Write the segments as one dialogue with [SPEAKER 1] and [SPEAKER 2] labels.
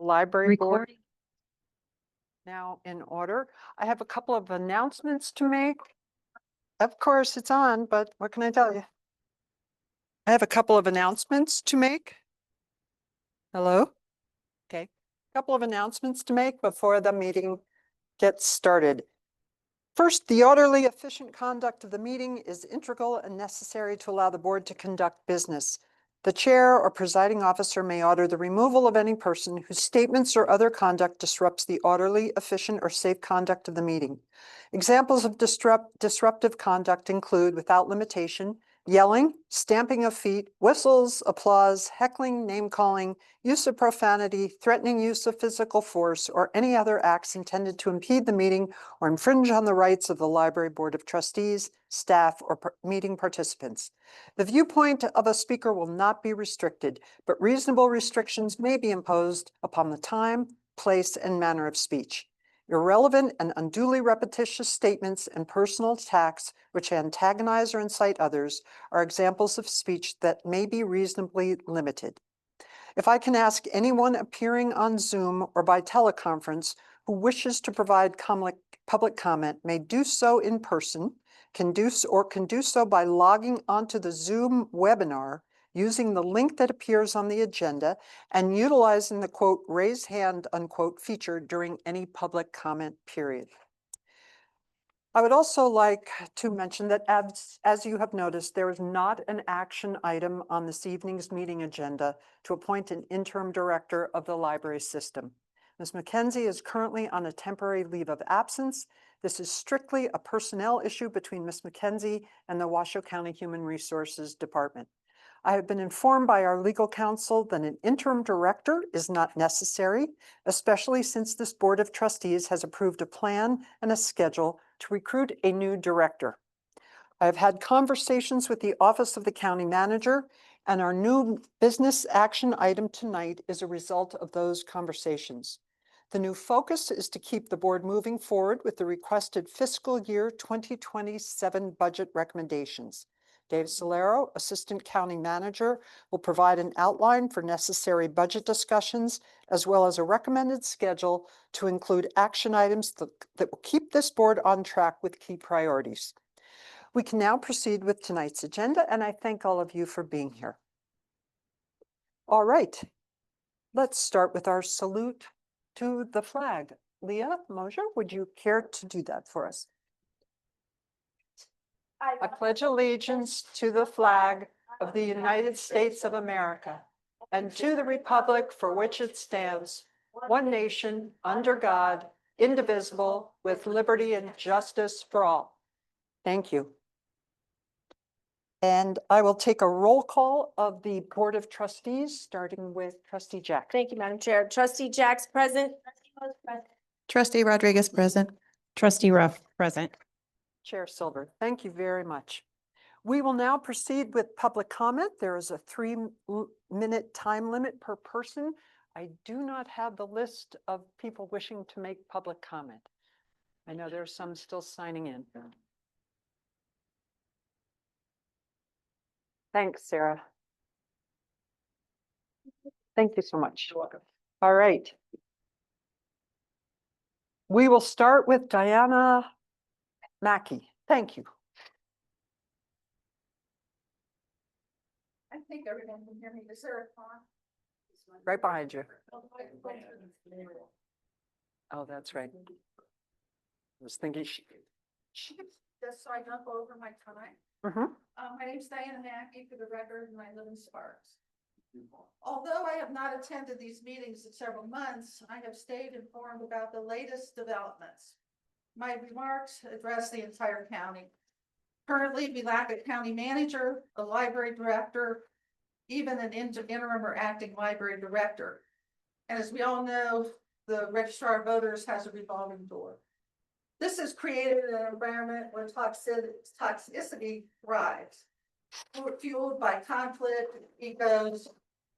[SPEAKER 1] Library Board
[SPEAKER 2] Recording.
[SPEAKER 1] now in order. I have a couple of announcements to make. Of course, it's on, but what can I tell you? I have a couple of announcements to make. Hello? Okay. Couple of announcements to make before the meeting gets started. First, the orderly, efficient conduct of the meeting is integral and necessary to allow the board to conduct business. The chair or presiding officer may order the removal of any person whose statements or other conduct disrupts the orderly, efficient, or safe conduct of the meeting. Examples of disruptive conduct include, without limitation, yelling, stamping of feet, whistles, applause, heckling, name-calling, use of profanity, threatening use of physical force, or any other acts intended to impede the meeting or infringe on the rights of the Library Board of Trustees, staff, or meeting participants. The viewpoint of a speaker will not be restricted, but reasonable restrictions may be imposed upon the time, place, and manner of speech. Irrelevant and unduly repetitious statements and personal attacks which antagonize or incite others are examples of speech that may be reasonably limited. If I can ask anyone appearing on Zoom or by teleconference who wishes to provide public comment may do so in person, can do so by logging onto the Zoom webinar using the link that appears on the agenda and utilizing the quote, raise hand, unquote feature during any public comment period. I would also like to mention that as you have noticed, there is not an action item on this evening's meeting agenda to appoint an interim director of the library system. Ms. McKenzie is currently on a temporary leave of absence. This is strictly a personnel issue between Ms. McKenzie and the Washoe County Human Resources Department. I have been informed by our legal counsel that an interim director is not necessary, especially since this Board of Trustees has approved a plan and a schedule to recruit a new director. I have had conversations with the Office of the County Manager, and our new business action item tonight is a result of those conversations. The new focus is to keep the board moving forward with the requested fiscal year 2027 budget recommendations. Dave Solero, Assistant County Manager, will provide an outline for necessary budget discussions, as well as a recommended schedule to include action items that will keep this board on track with key priorities. We can now proceed with tonight's agenda, and I thank all of you for being here. All right, let's start with our salute to the flag. Leah Mosier, would you care to do that for us? I pledge allegiance to the flag of the United States of America and to the republic for which it stands, one nation, under God, indivisible, with liberty and justice for all. Thank you. And I will take a roll call of the Board of Trustees, starting with Trustee Jack.
[SPEAKER 2] Thank you, Madam Chair. Trustee Jack's present.
[SPEAKER 3] Trustee Rodriguez present. Trustee Ruff present.
[SPEAKER 1] Chair Silver, thank you very much. We will now proceed with public comment. There is a 3-minute time limit per person. I do not have the list of people wishing to make public comment. I know there are some still signing in. Thanks, Sarah. Thank you so much. You're welcome. All right. We will start with Diana Mackey. Thank you.
[SPEAKER 4] I think everyone can hear me. Is there a phone?
[SPEAKER 1] Right behind you. Oh, that's right. I was thinking
[SPEAKER 4] Just so I don't go over my time. My name's Diana Mackey for the record, and I live in Sparks. Although I have not attended these meetings in several months, I have stayed informed about the latest developments. My remarks address the entire county. Currently, we lack a county manager, a library director, even an interim or acting library director. And as we all know, the registrar of voters has a revolving door. This has created an environment where toxicity thrives, fueled by conflict, egos,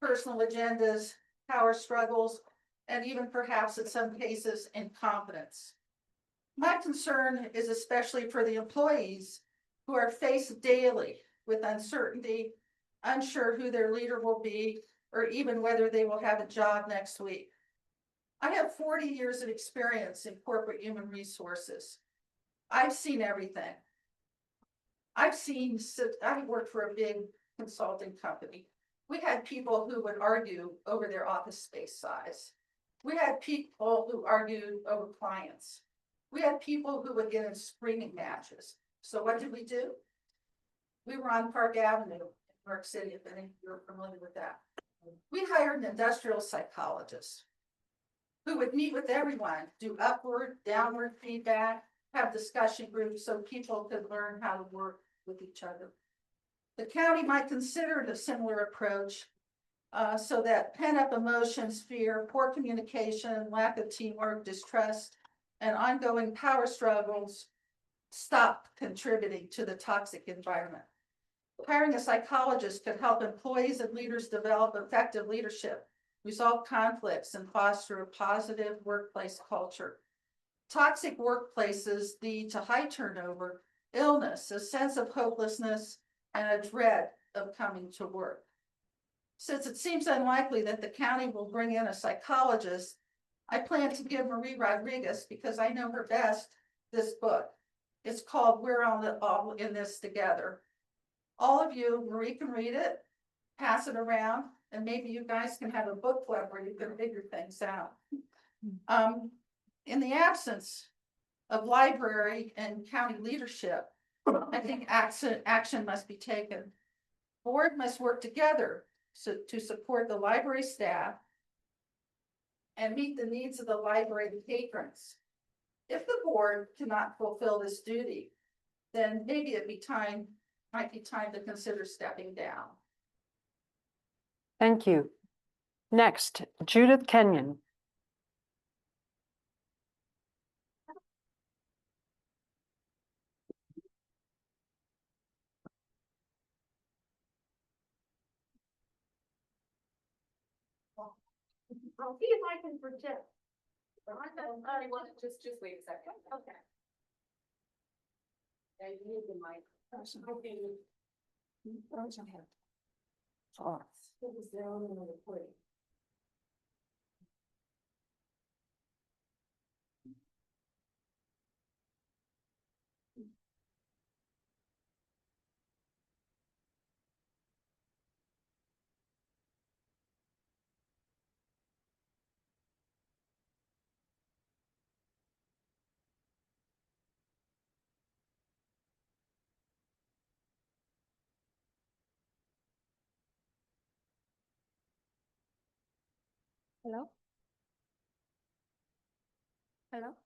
[SPEAKER 4] personal agendas, power struggles, and even perhaps in some cases, incompetence. My concern is especially for the employees who are faced daily with uncertainty, unsure who their leader will be, or even whether they will have a job next week. I have 40 years of experience in corporate human resources. I've seen everything. I worked for a big consulting company. We had people who would argue over their office space size. We had people who argued over clients. We had people who would get in screaming matches. So what did we do? We were on Park Avenue in New York City, if any of you are familiar with that. We hired an industrial psychologist who would meet with everyone, do upward, downward feedback, have discussion groups so people could learn how to work with each other. The county might consider a similar approach so that pent-up emotions, fear, poor communication, lack of teamwork, distrust, and ongoing power struggles stop contributing to the toxic environment. Hiring a psychologist could help employees and leaders develop effective leadership, resolve conflicts, and foster a positive workplace culture. Toxic workplaces lead to high turnover, illness, a sense of hopelessness, and a dread of coming to work. Since it seems unlikely that the county will bring in a psychologist, I plan to give Marie Rodriguez, because I know her best, this book. It's called We're All in This Together. All of you, Marie can read it, pass it around, and maybe you guys can have a book club where you can figure things out. In the absence of library and county leadership, I think action must be taken. Board must work together to support the library staff and meet the needs of the library patrons. If the board cannot fulfill this duty, then maybe might be time to consider stepping down.
[SPEAKER 1] Thank you. Next, Judith Kenyon.
[SPEAKER 2] I'll see if I can project. Just wait a second. Okay. Yeah, you need the mic. Okay.
[SPEAKER 1] Oh.
[SPEAKER 2] It was down in the recording. Hello? Hello?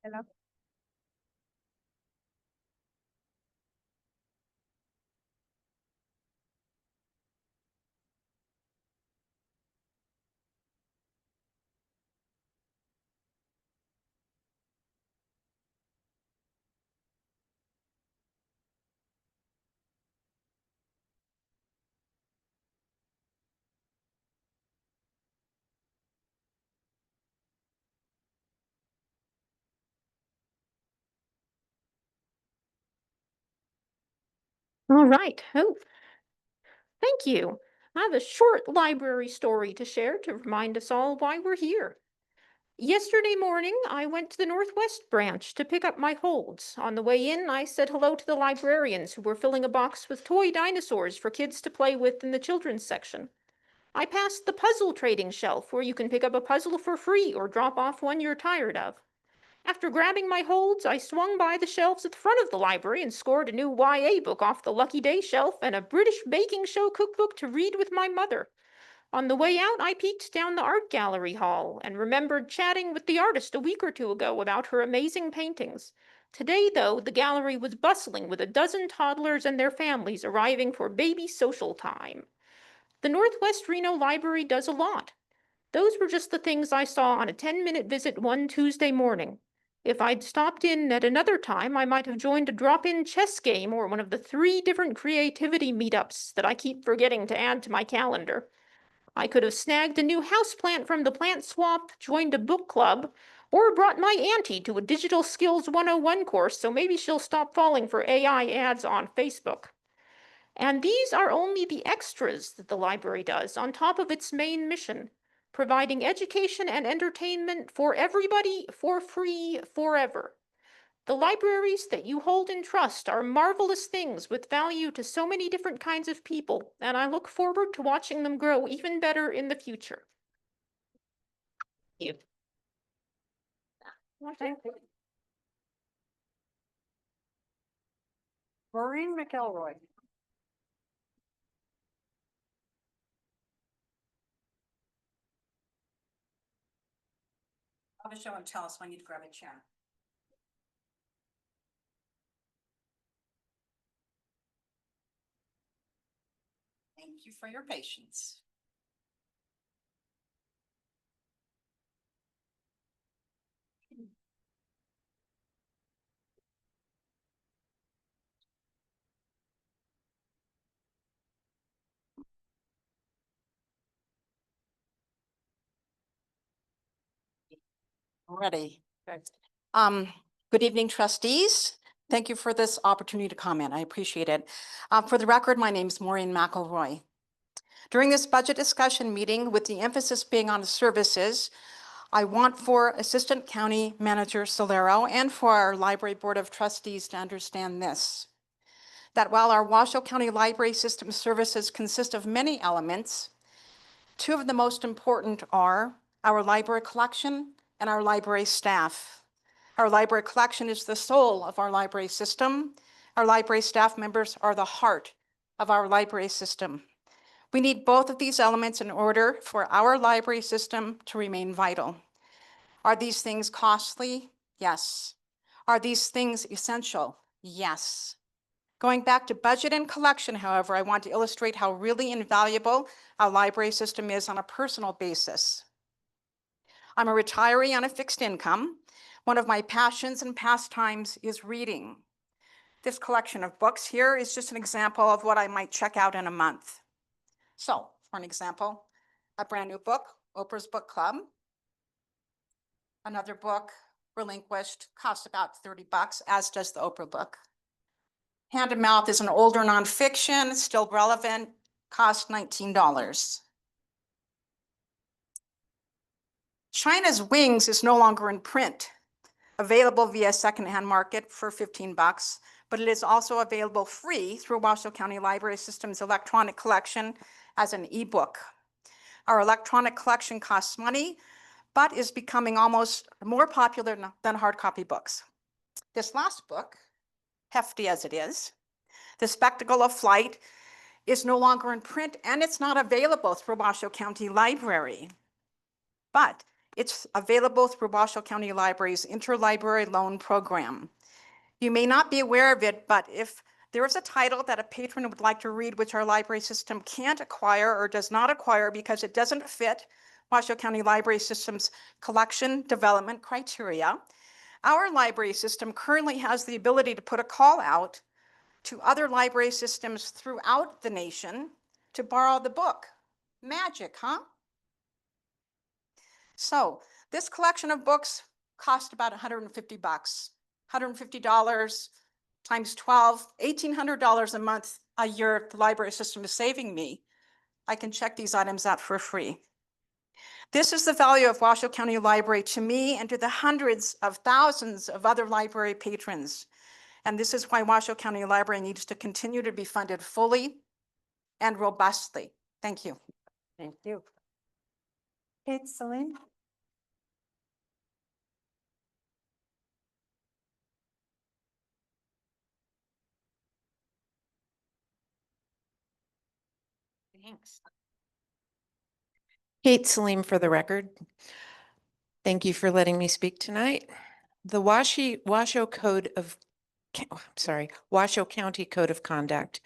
[SPEAKER 2] Hello?
[SPEAKER 5] All right. Oh, thank you. I have a short library story to share to remind us all why we're here. Yesterday morning, I went to the Northwest branch to pick up my holds. On the way in, I said hello to the librarians who were filling a box with toy dinosaurs for kids to play with in the children's section. I passed the puzzle trading shelf where you can pick up a puzzle for free or drop off one you're tired of. After grabbing my holds, I swung by the shelves at the front of the library and scored a new YA book off the Lucky Day shelf and a British baking show cookbook to read with my mother. On the way out, I peeked down the art gallery hall and remembered chatting with the artist a week or two ago about her amazing paintings. Today, though, the gallery was bustling with a dozen toddlers and their families arriving for baby social time. The Northwest Reno Library does a lot. Those were just the things I saw on a 10-minute visit one Tuesday morning. If I'd stopped in at another time, I might have joined a drop-in chess game or one of the 3 different creativity meetups that I keep forgetting to add to my calendar. I could have snagged a new houseplant from the plant swap, joined a book club, or brought my auntie to a Digital Skills 101 course so maybe she'll stop falling for AI ads on Facebook. And these are only the extras that the library does on top of its main mission, providing education and entertainment for everybody for free forever. The libraries that you hold in trust are marvelous things with value to so many different kinds of people, and I look forward to watching them grow even better in the future. Thank you.
[SPEAKER 1] Thank you. Maureen McElroy.
[SPEAKER 6] Washoe and tell us when you'd grab a chair. Thank you for your patience. Ready. Good evening, trustees. Thank you for this opportunity to comment. I appreciate it. For the record, my name is Maureen McElroy. During this budget discussion meeting, with the emphasis being on the services, I want for Assistant County Manager Solero and for our Library Board of Trustees to understand this, that while our Washoe County Library System services consist of many elements, 2 of the most important are our library collection and our library staff. Our library collection is the soul of our library system. Our library staff members are the heart of our library system. We need both of these elements in order for our library system to remain vital. Are these things costly? Yes. Are these things essential? Yes. Going back to budget and collection, however, I want to illustrate how really invaluable our library system is on a personal basis. I'm a retiree on a fixed income. One of my passions and pastimes is reading. This collection of books here is just an example of what I might check out in a month. So, for an example, a brand new book, Oprah's Book Club. Another book, Relinquished, costs about $30, as does the Oprah book. Hand to Mouth is an older nonfiction, still relevant, cost $19. China's Wings is no longer in print, available via secondhand market for $15, but it is also available free through Washoe County Library System's electronic collection as an ebook. Our electronic collection costs money, but is becoming almost more popular than hard copy books. This last book, hefty as it is, The Spectacle of Flight, is no longer in print and it's not available through Washoe County Library, but it's available through Washoe County Library's interlibrary loan program. You may not be aware of it, but if there is a title that a patron would like to read which our library system can't acquire or does not acquire because it doesn't fit Washoe County Library System's collection development criteria, our library system currently has the ability to put a call out to other library systems throughout the nation to borrow the book. Magic, huh? So this collection of books cost about $150. $150 times 12, $1,800 a month, a year the library system is saving me. I can check these items out for free. This is the value of Washoe County Library to me and to the hundreds of thousands of other library patrons. And this is why Washoe County Library needs to continue to be funded fully and robustly. Thank you.
[SPEAKER 1] Thank you. Kate, Celine?
[SPEAKER 3] Thanks. Kate Salim for the record. Thank you for letting me speak tonight. The Washoe Code of Washoe County Code of Conduct.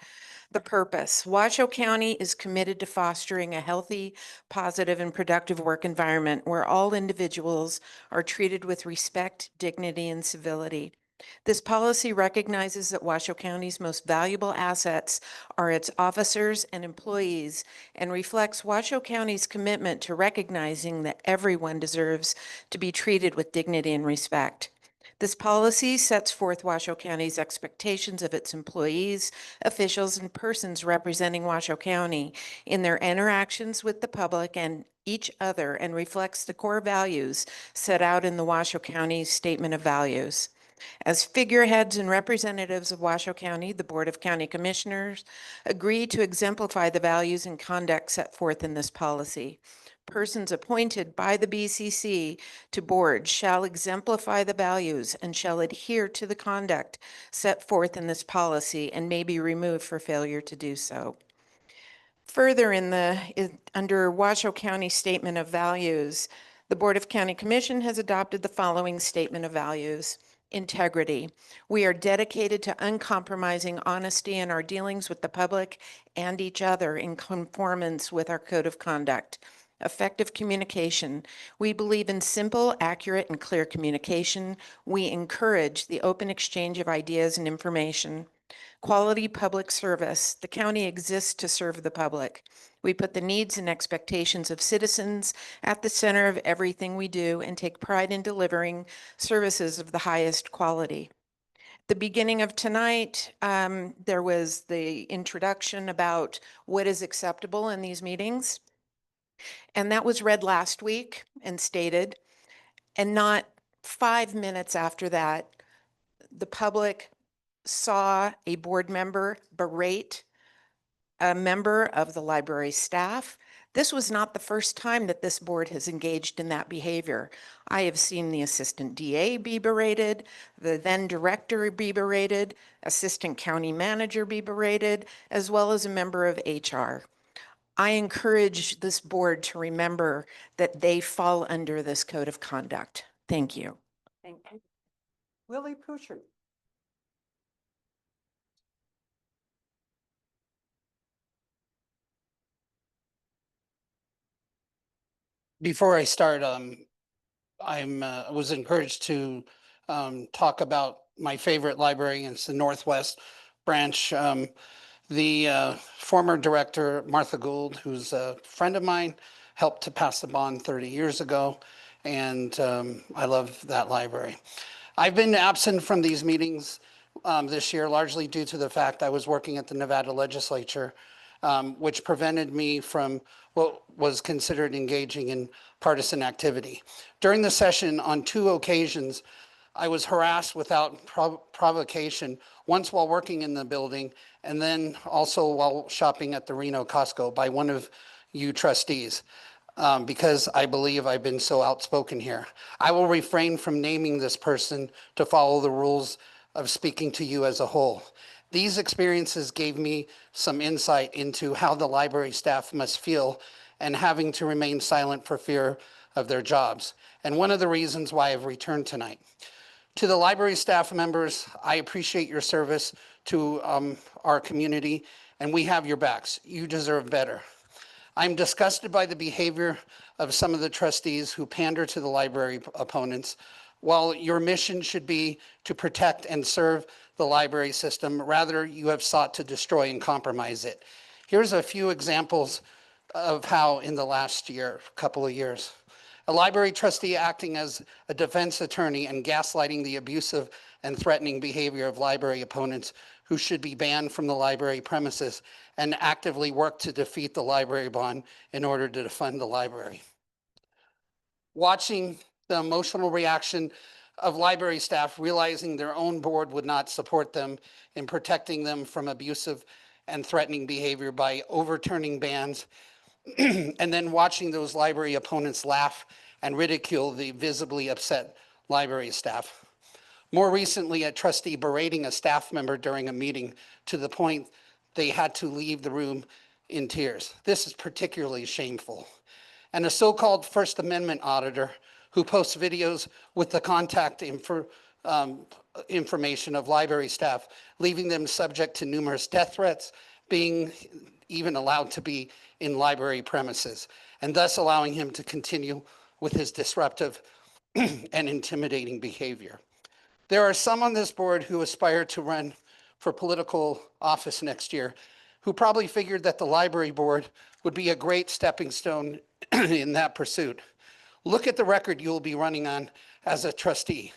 [SPEAKER 3] The purpose, Washoe County is committed to fostering a healthy, positive, and productive work environment where all individuals are treated with respect, dignity, and civility. This policy recognizes that Washoe County's most valuable assets are its officers and employees and reflects Washoe County's commitment to recognizing that everyone deserves to be treated with dignity and respect. This policy sets forth Washoe County's expectations of its employees, officials, and persons representing Washoe County in their interactions with the public and each other, and reflects the core values set out in the Washoe County Statement of Values. As figureheads and representatives of Washoe County, the Board of County Commissioners agree to exemplify the values and conduct set forth in this policy. Persons appointed by the BCC to board shall exemplify the values and shall adhere to the conduct set forth in this policy and may be removed for failure to do so. Further, under Washoe County Statement of Values, the Board of County Commission has adopted the following statement of values. Integrity. We are dedicated to uncompromising honesty in our dealings with the public and each other in conformance with our code of conduct. Effective communication. We believe in simple, accurate, and clear communication. We encourage the open exchange of ideas and information. Quality public service. The county exists to serve the public. We put the needs and expectations of citizens at the center of everything we do and take pride in delivering services of the highest quality. The beginning of tonight, there was the introduction about what is acceptable in these meetings. And that was read last week and stated, and not 5 minutes after that, the public saw a board member berate a member of the library staff. This was not the first time that this board has engaged in that behavior. I have seen the assistant DA be berated, the then director be berated, assistant county manager be berated, as well as a member of HR. I encourage this board to remember that they fall under this code of conduct. Thank you.
[SPEAKER 1] Thank you. Willie Pusher.
[SPEAKER 7] Before I start, was encouraged to talk about my favorite library. It's the Northwest branch. The former director, Martha Gould, who's a friend of mine, helped to pass the bond 30 years ago, and I love that library. I've been absent from these meetings this year largely due to the fact I was working at the Nevada legislature, which prevented me from what was considered engaging in partisan activity. During the session, on 2 occasions, I was harassed without provocation, once while working in the building, and then also while shopping at the Reno Costco by one of you trustees, because I believe I've been so outspoken here. I will refrain from naming this person to follow the rules of speaking to you as a whole. These experiences gave me some insight into how the library staff must feel and having to remain silent for fear of their jobs. And one of the reasons why I've returned tonight. To the library staff members, I appreciate your service to our community, and we have your backs. You deserve better. I'm disgusted by the behavior of some of the trustees who pander to the library opponents. While your mission should be to protect and serve the library system, rather you have sought to destroy and compromise it. Here's a few examples of how in the last couple of years. A library trustee acting as a defense attorney and gaslighting the abusive and threatening behavior of library opponents who should be banned from the library premises and actively work to defeat the library bond in order to defund the library. Watching the emotional reaction of library staff realizing their own board would not support them in protecting them from abusive and threatening behavior by overturning bans, and then watching those library opponents laugh and ridicule the visibly upset library staff. More recently, a trustee berating a staff member during a meeting to the point they had to leave the room in tears. This is particularly shameful. And a so-called First Amendment auditor who posts videos with the contact information of library staff, leaving them subject to numerous death threats, being even allowed to be in library premises, and thus allowing him to continue with his disruptive and intimidating behavior. There are some on this board who aspire to run for political office next year who probably figured that the library board would be a great stepping stone in that pursuit. Look at the record you'll be running on as a trustee.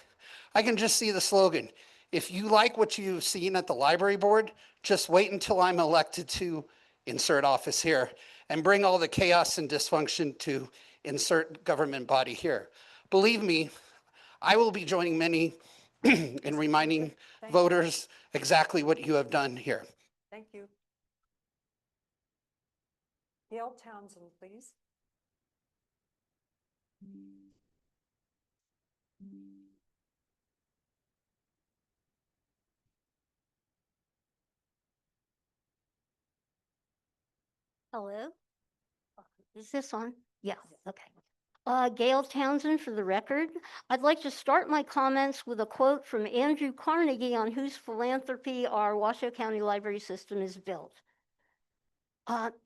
[SPEAKER 7] I can just see the slogan. If you like what you've seen at the library board, just wait until I'm elected to insert office here and bring all the chaos and dysfunction to insert government body here. Believe me, I will be joining many in reminding voters exactly what you have done here.
[SPEAKER 1] Thank you. Gail Townsend, please.
[SPEAKER 2] Hello? Is this on? Yeah, okay. Gail Townsend for the record. I'd like to start my comments with a quote from Andrew Carnegie on whose philanthropy our Washoe County Library System is built.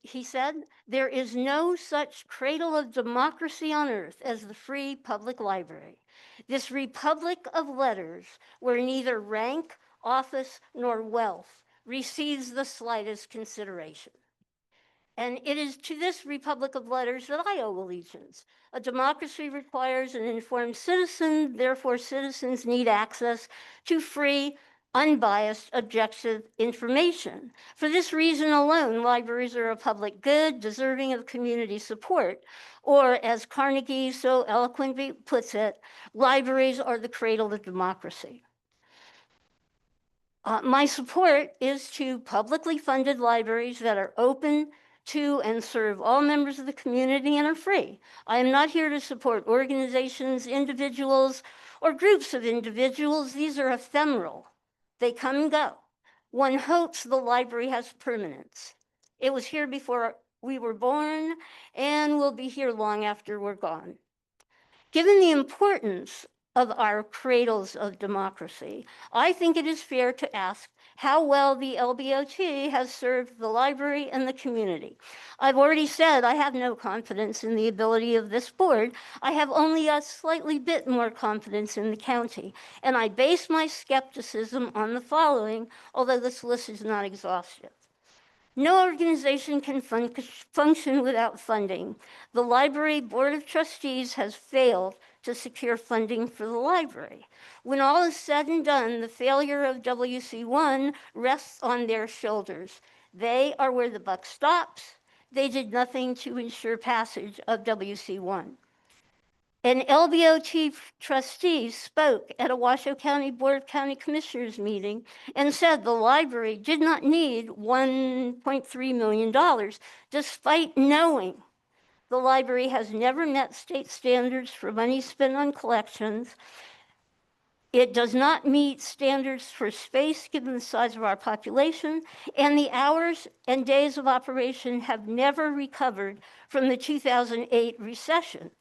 [SPEAKER 2] He said, "There is no such cradle of democracy on earth as the free public library. This republic of letters, where neither rank, office, nor wealth receives the slightest consideration." And it is to this republic of letters that I owe allegiance. A democracy requires an informed citizen, therefore citizens need access to free, unbiased, objective information. For this reason alone, libraries are a public good deserving of community support. Or as Carnegie so eloquently puts it, libraries are the cradle of democracy. My support is to publicly funded libraries that are open to and serve all members of the community and are free. I am not here to support organizations, individuals, or groups of individuals. These are ephemeral. They come and go. One hopes the library has permanence. It was here before we were born and will be here long after we're gone. Given the importance of our cradles of democracy, I think it is fair to ask how well the LBOT has served the library and the community. I've already said I have no confidence in the ability of this board. I have only a slightly bit more confidence in the county, and I base my skepticism on the following, although this list is not exhaustive. No organization can function without funding. The Library Board of Trustees has failed to secure funding for the library. When all is said and done, the failure of WC1 rests on their shoulders. They are where the buck stops. They did nothing to ensure passage of WC1. An LBOT trustee spoke at a Washoe County Board of County Commissioners meeting and said the library did not need $1.3 million, despite knowing the library has never met state standards for money spent on collections. It does not meet standards for space given the size of our population, and the hours and days of operation have never recovered from the 2008 recession.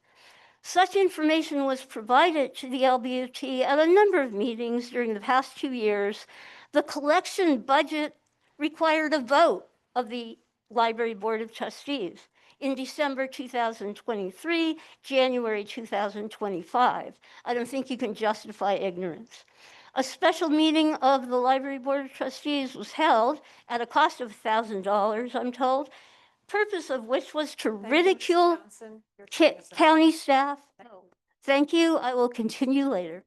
[SPEAKER 2] Such information was provided to the LBOT at a number of meetings during the past 2 years. The collection budget required a vote of the Library Board of Trustees in December 2023, January 2025. I don't think you can justify ignorance. A special meeting of the Library Board of Trustees was held at a cost of $1,000, I'm told, purpose of which was to
[SPEAKER 1] Thank you, Ms.
[SPEAKER 2] ridicule
[SPEAKER 1] Townsend. Your time is up.
[SPEAKER 2] county staff. Thank you. I will continue later.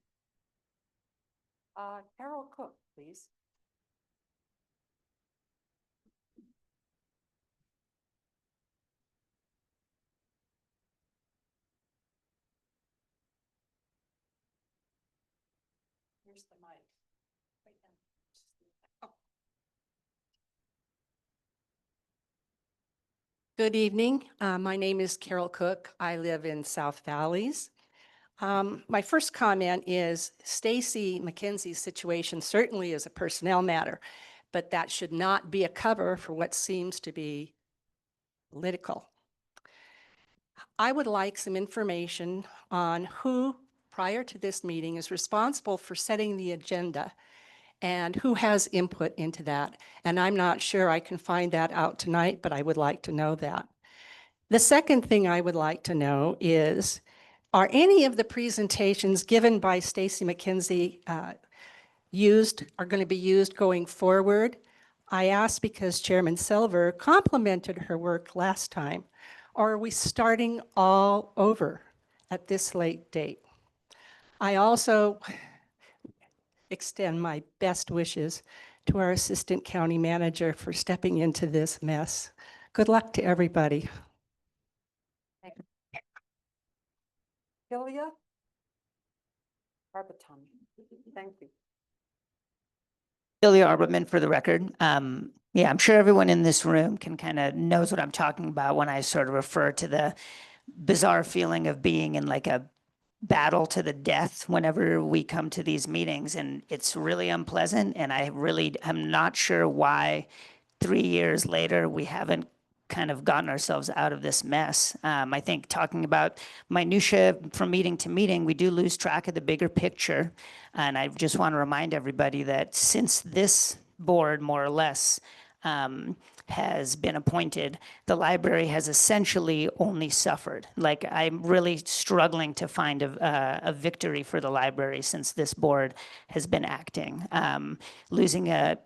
[SPEAKER 1] Carol Cook, please. Here's the mic. Right now. Oh.
[SPEAKER 8] Good evening. My name is Carol Cook. I live in South Valleys. My first comment is Stacy McKenzie's situation certainly is a personnel matter, but that should not be a cover for what seems to be political. I would like some information on who prior to this meeting is responsible for setting the agenda and who has input into that. And I'm not sure I can find that out tonight, but I would like to know that. The second thing I would like to know is, are any of the presentations given by Stacy McKenzie are going to be used going forward? I ask because Chairman Silver complimented her work last time. Or are we starting all over at this late date? I also extend my best wishes to our Assistant County Manager for stepping into this mess. Good luck to everybody.
[SPEAKER 1] Ilya? Barbatoni. Thank you.
[SPEAKER 9] Ilya Arbitman for the record. Yeah, I'm sure everyone in this room can kind of knows what I'm talking about when I sort of refer to the bizarre feeling of being in like a battle to the death whenever we come to these meetings, and it's really unpleasant, and I really am not sure why 3 years later we haven't kind of gotten ourselves out of this mess. I think talking about minutia from meeting to meeting, we do lose track of the bigger picture. And I just want to remind everybody that since this board, more or less, has been appointed, the library has essentially only suffered. Like, I'm really struggling to find a victory for the library since this board has been acting. Losing a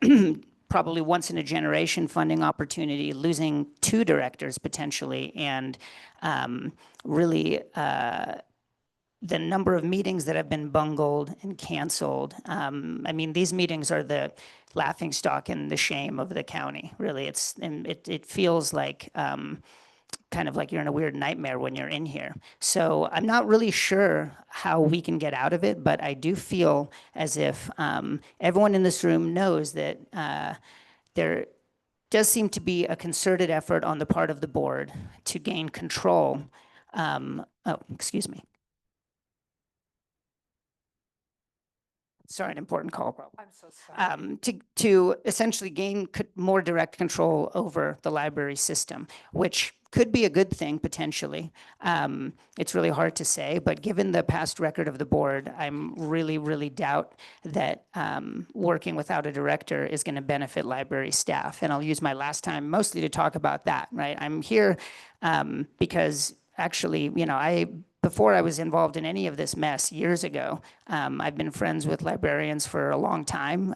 [SPEAKER 9] probably once in a generation funding opportunity, losing 2 directors potentially, and really the number of meetings that have been bungled and canceled. I mean, these meetings are the laughing stock and the shame of the county, really. It feels like kind of like you're in a weird nightmare when you're in here. So I'm not really sure how we can get out of it, but I do feel as if everyone in this room knows that there does seem to be a concerted effort on the part of the board to gain control. Excuse me. Sorry, an important call problem.
[SPEAKER 1] I'm so sorry.
[SPEAKER 9] To essentially gain more direct control over the library system, which could be a good thing potentially. It's really hard to say, but given the past record of the board, I'm really doubt that working without a director is going to benefit library staff. And I'll use my last time mostly to talk about that, right? I'm here because actually, you know, before I was involved in any of this mess years ago, I've been friends with librarians for a long time.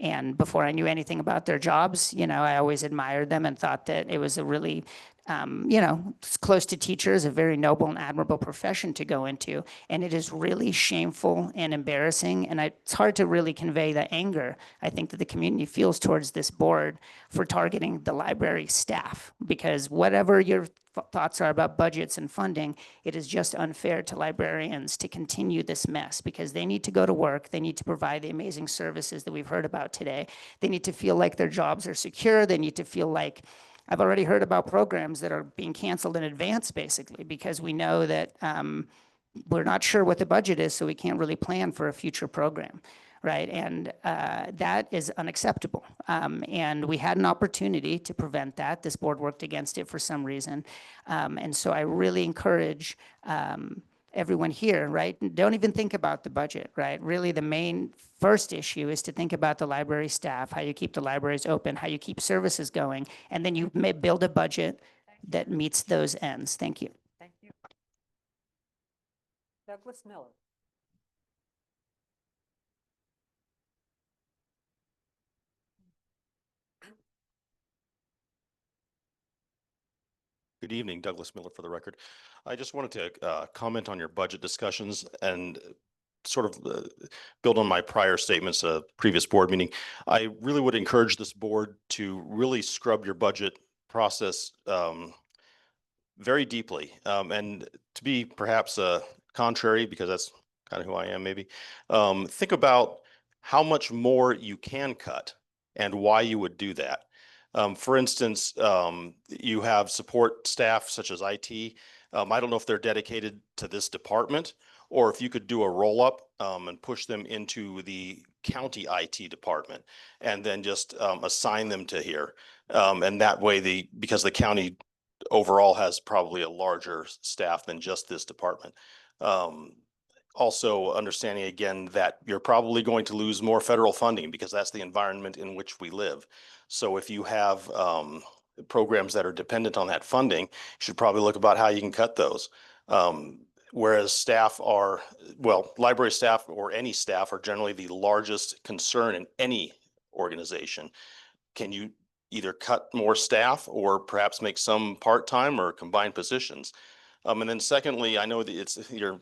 [SPEAKER 9] And before I knew anything about their jobs, you know, I always admired them and thought that it was a really, you know, close to teachers, a very noble and admirable profession to go into. And it is really shameful and embarrassing. And it's hard to really convey the anger I think that the community feels towards this board for targeting the library staff. Because whatever your thoughts are about budgets and funding, it is just unfair to librarians to continue this mess because they need to go to work. They need to provide the amazing services that we've heard about today. They need to feel like their jobs are secure. They need to feel like, I've already heard about programs that are being canceled in advance, basically, because we know that we're not sure what the budget is, so we can't really plan for a future program, right? And that is unacceptable. And we had an opportunity to prevent that. This board worked against it for some reason. And so I really encourage everyone here, right? Don't even think about the budget, right? Really the main first issue is to think about the library staff, how you keep the libraries open, how you keep services going, and then you may build a budget that meets those ends. Thank you.
[SPEAKER 1] Thank you. Douglas Miller.
[SPEAKER 10] Good evening, Douglas Miller for the record. I just wanted to comment on your budget discussions and sort of build on my prior statements, previous board meeting. I really would encourage this board to really scrub your budget process very deeply. And to be perhaps contrary, because that's kind of who I am maybe, think about how much more you can cut and why you would do that. For instance, you have support staff such as IT. I don't know if they're dedicated to this department or if you could do a roll up and push them into the county IT department and then just assign them to here. And that way, because the county overall has probably a larger staff than just this department. also understanding again that you're probably going to lose more federal funding because that's the environment in which we live. So if you have programs that are dependent on that funding, you should probably look about how you can cut those. Whereas staff are, well, library staff or any staff are generally the largest concern in any organization. Can you either cut more staff or perhaps make some part-time or combine positions? And then secondly, I know that it's your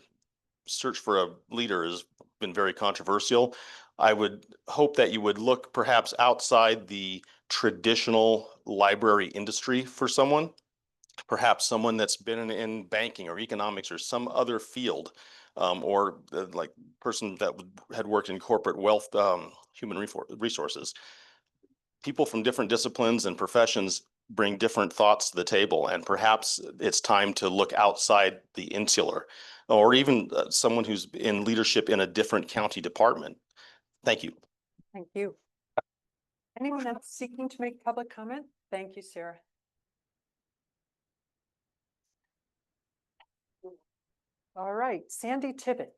[SPEAKER 10] search for a leader has been very controversial. I would hope that you would look perhaps outside the traditional library industry for someone, perhaps someone that's been in banking or economics or some other field, or like person that had worked in corporate wealth, human resources. People from different disciplines and professions bring different thoughts to the table, and perhaps it's time to look outside the insular, or even someone who's in leadership in a different county department. Thank you.
[SPEAKER 1] Thank you. Anyone else seeking to make public comment? Thank you, Sarah. All right, Sandy Tibbet.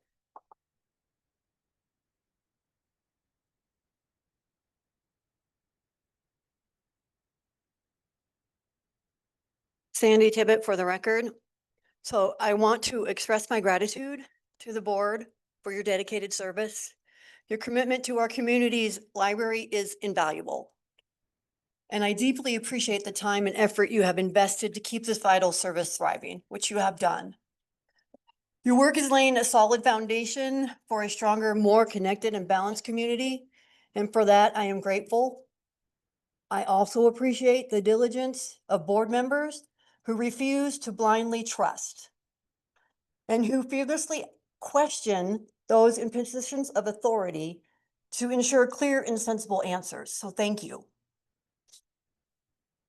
[SPEAKER 11] Sandy Tibbet for the record. So I want to express my gratitude to the board for your dedicated service. Your commitment to our community's library is invaluable. And I deeply appreciate the time and effort you have invested to keep this vital service thriving, which you have done. Your work is laying a solid foundation for a stronger, more connected and balanced community. And for that, I am grateful. I also appreciate the diligence of board members who refuse to blindly trust and who fearlessly question those in positions of authority to ensure clear and sensible answers. So thank you.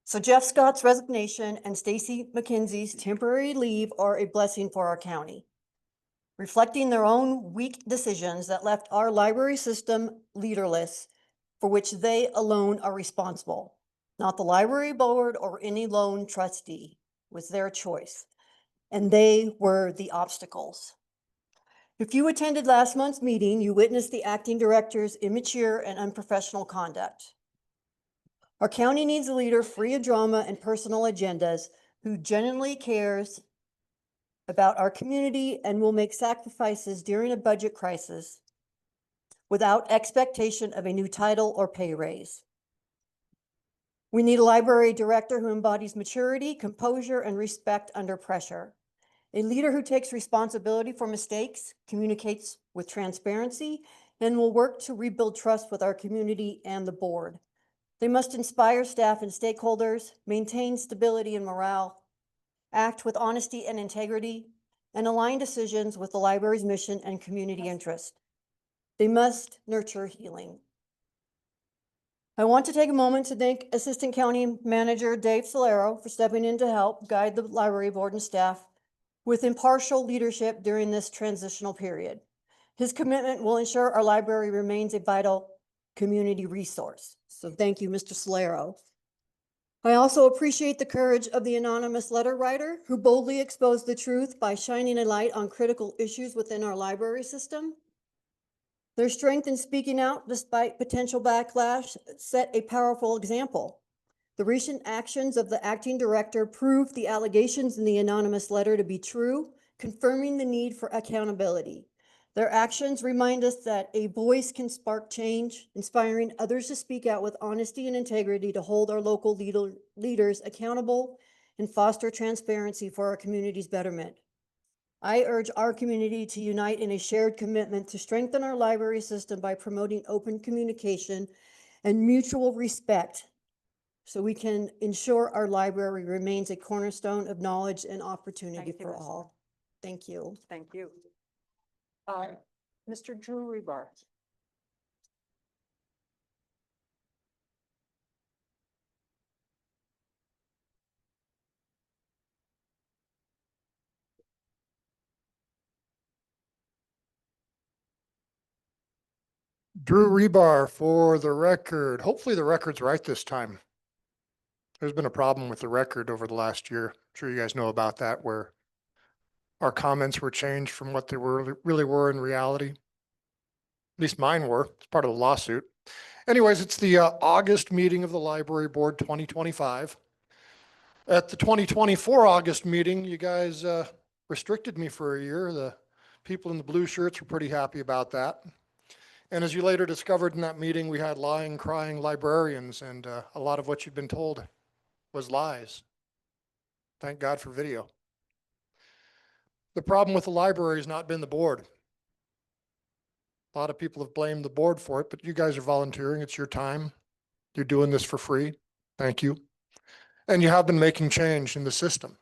[SPEAKER 11] So Jeff Scott's resignation and Stacy McKenzie's temporary leave are a blessing for our county, reflecting their own weak decisions that left our library system leaderless, for which they alone are responsible, not the library board or any lone trustee. It was their choice, and they were the obstacles. If you attended last month's meeting, you witnessed the acting director's immature and unprofessional conduct. Our county needs a leader free of drama and personal agendas who genuinely cares about our community and will make sacrifices during a budget crisis without expectation of a new title or pay raise. We need a library director who embodies maturity, composure, and respect under pressure. A leader who takes responsibility for mistakes, communicates with transparency, and will work to rebuild trust with our community and the board. They must inspire staff and stakeholders, maintain stability and morale, act with honesty and integrity, and align decisions with the library's mission and community interest. They must nurture healing. I want to take a moment to thank Assistant County Manager Dave Solero for stepping in to help guide the library board and staff with impartial leadership during this transitional period. His commitment will ensure our library remains a vital community resource. So thank you, Mr. Solero. I also appreciate the courage of the anonymous letter writer who boldly exposed the truth by shining a light on critical issues within our library system. Their strength in speaking out despite potential backlash set a powerful example. The recent actions of the acting director proved the allegations in the anonymous letter to be true, confirming the need for accountability. Their actions remind us that a voice can spark change, inspiring others to speak out with honesty and integrity to hold our local leaders accountable and foster transparency for our community's betterment. I urge our community to unite in a shared commitment to strengthen our library system by promoting open communication and mutual respect so we can ensure our library remains a cornerstone of knowledge and opportunity for all. Thank you.
[SPEAKER 1] Thank you. Mr. Drew Rebar.
[SPEAKER 12] Drew Rebar for the record. Hopefully the record's right this time. There's been a problem with the record over the last year. I'm sure you guys know about that, where our comments were changed from what they really were in reality. At least mine were. It's part of the lawsuit. Anyways, it's the August meeting of the Library Board 2025. At the 2024 August meeting, you guys restricted me for a year. The people in the blue shirts were pretty happy about that. And as you later discovered in that meeting, we had lying, crying librarians, and a lot of what you'd been told was lies. Thank God for video. The problem with the library has not been the board. A lot of people have blamed the board for it, but you guys are volunteering. It's your time. You're doing this for free. Thank you. And you have been making change in the system.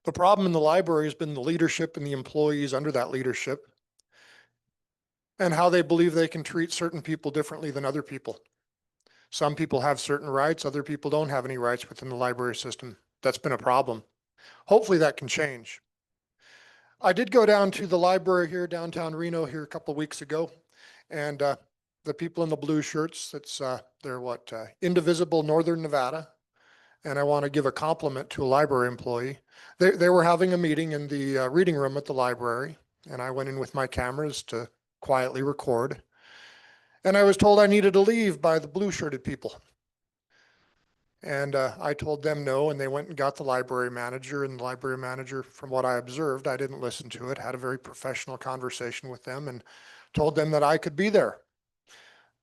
[SPEAKER 12] The problem in the library has been the leadership and the employees under that leadership and how they believe they can treat certain people differently than other people. Some people have certain rights, other people don't have any rights within the library system. That's been a problem. Hopefully that can change. I did go down to the library here, downtown Reno here a couple of weeks ago, and the people in the blue shirts, they're Indivisible Northern Nevada. And I want to give a compliment to a library employee. They were having a meeting in the reading room at the library, and I went in with my cameras to quietly record. And I was told I needed to leave by the blue shirted people. And I told them no, and they went and got the library manager, and the library manager, from what I observed, I didn't listen to it, had a very professional conversation with them and told them that I could be there.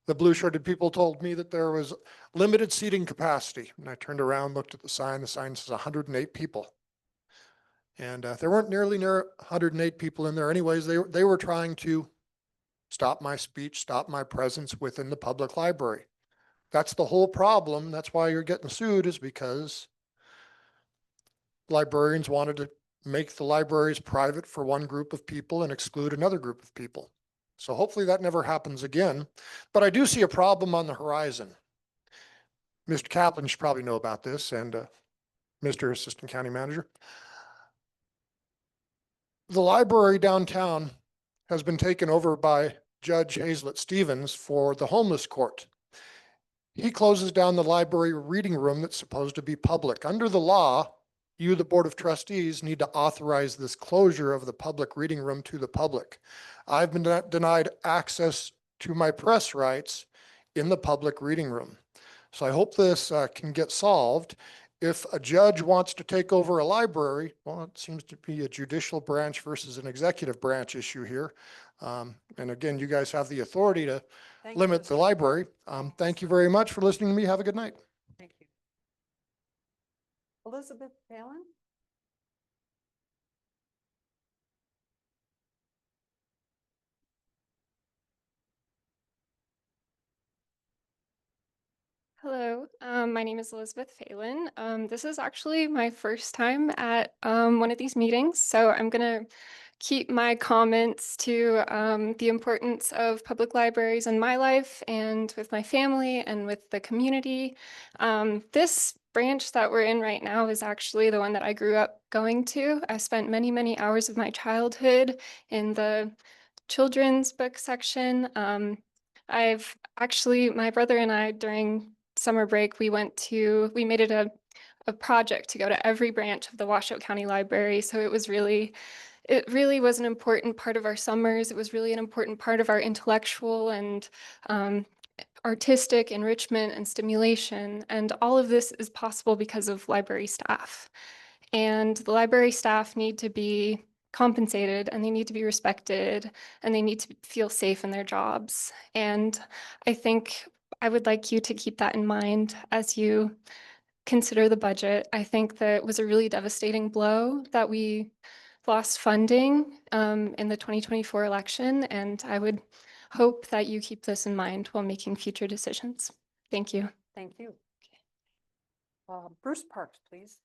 [SPEAKER 12] The blue shirted people told me that there was limited seating capacity. And I turned around, looked at the sign says 108 people. And there weren't nearly 108 people in there anyways. They were trying to stop my speech, stop my presence within the public library. That's the whole problem. That's why you're getting sued, is because librarians wanted to make the libraries private for one group of people and exclude another group of people. So hopefully that never happens again. But I do see a problem on the horizon. Mr. Kaplan should probably know about this, and Mr. Assistant County Manager. The library downtown has been taken over by Judge Hazlett Stevens for the homeless court. He closes down the library reading room that's supposed to be public. Under the law, you, the Board of Trustees, need to authorize this closure of the public reading room to the public. I've been denied access to my press rights in the public reading room. So I hope this can get solved. If a judge wants to take over a library, well, it seems to be a judicial branch versus an executive branch issue here. And again, you guys have the authority to limit the library. Thank you very much for listening to me. Have a good night.
[SPEAKER 1] Thank you. Elizabeth Phelan?
[SPEAKER 13] Hello, my name is Elizabeth Phelan. This is actually my first time at one of these meetings, so I'm gonna keep my comments to the importance of public libraries in my life and with my family and with the community. This branch that we're in right now is actually the one that I grew up going to. I spent many, many hours of my childhood in the children's book section. I've actually, my brother and I, during summer break, we made it a project to go to every branch of the Washoe County Library. So it really was an important part of our summers. It was really an important part of our intellectual and artistic enrichment and stimulation. And all of this is possible because of library staff. And the library staff need to be compensated, and they need to be respected, and they need to feel safe in their jobs. And I think I would like you to keep that in mind as you consider the budget. I think that it was a really devastating blow that we lost funding in the 2024 election, and I would hope that you keep this in mind while making future decisions. Thank you.
[SPEAKER 1] Thank you. Bruce Parks, please.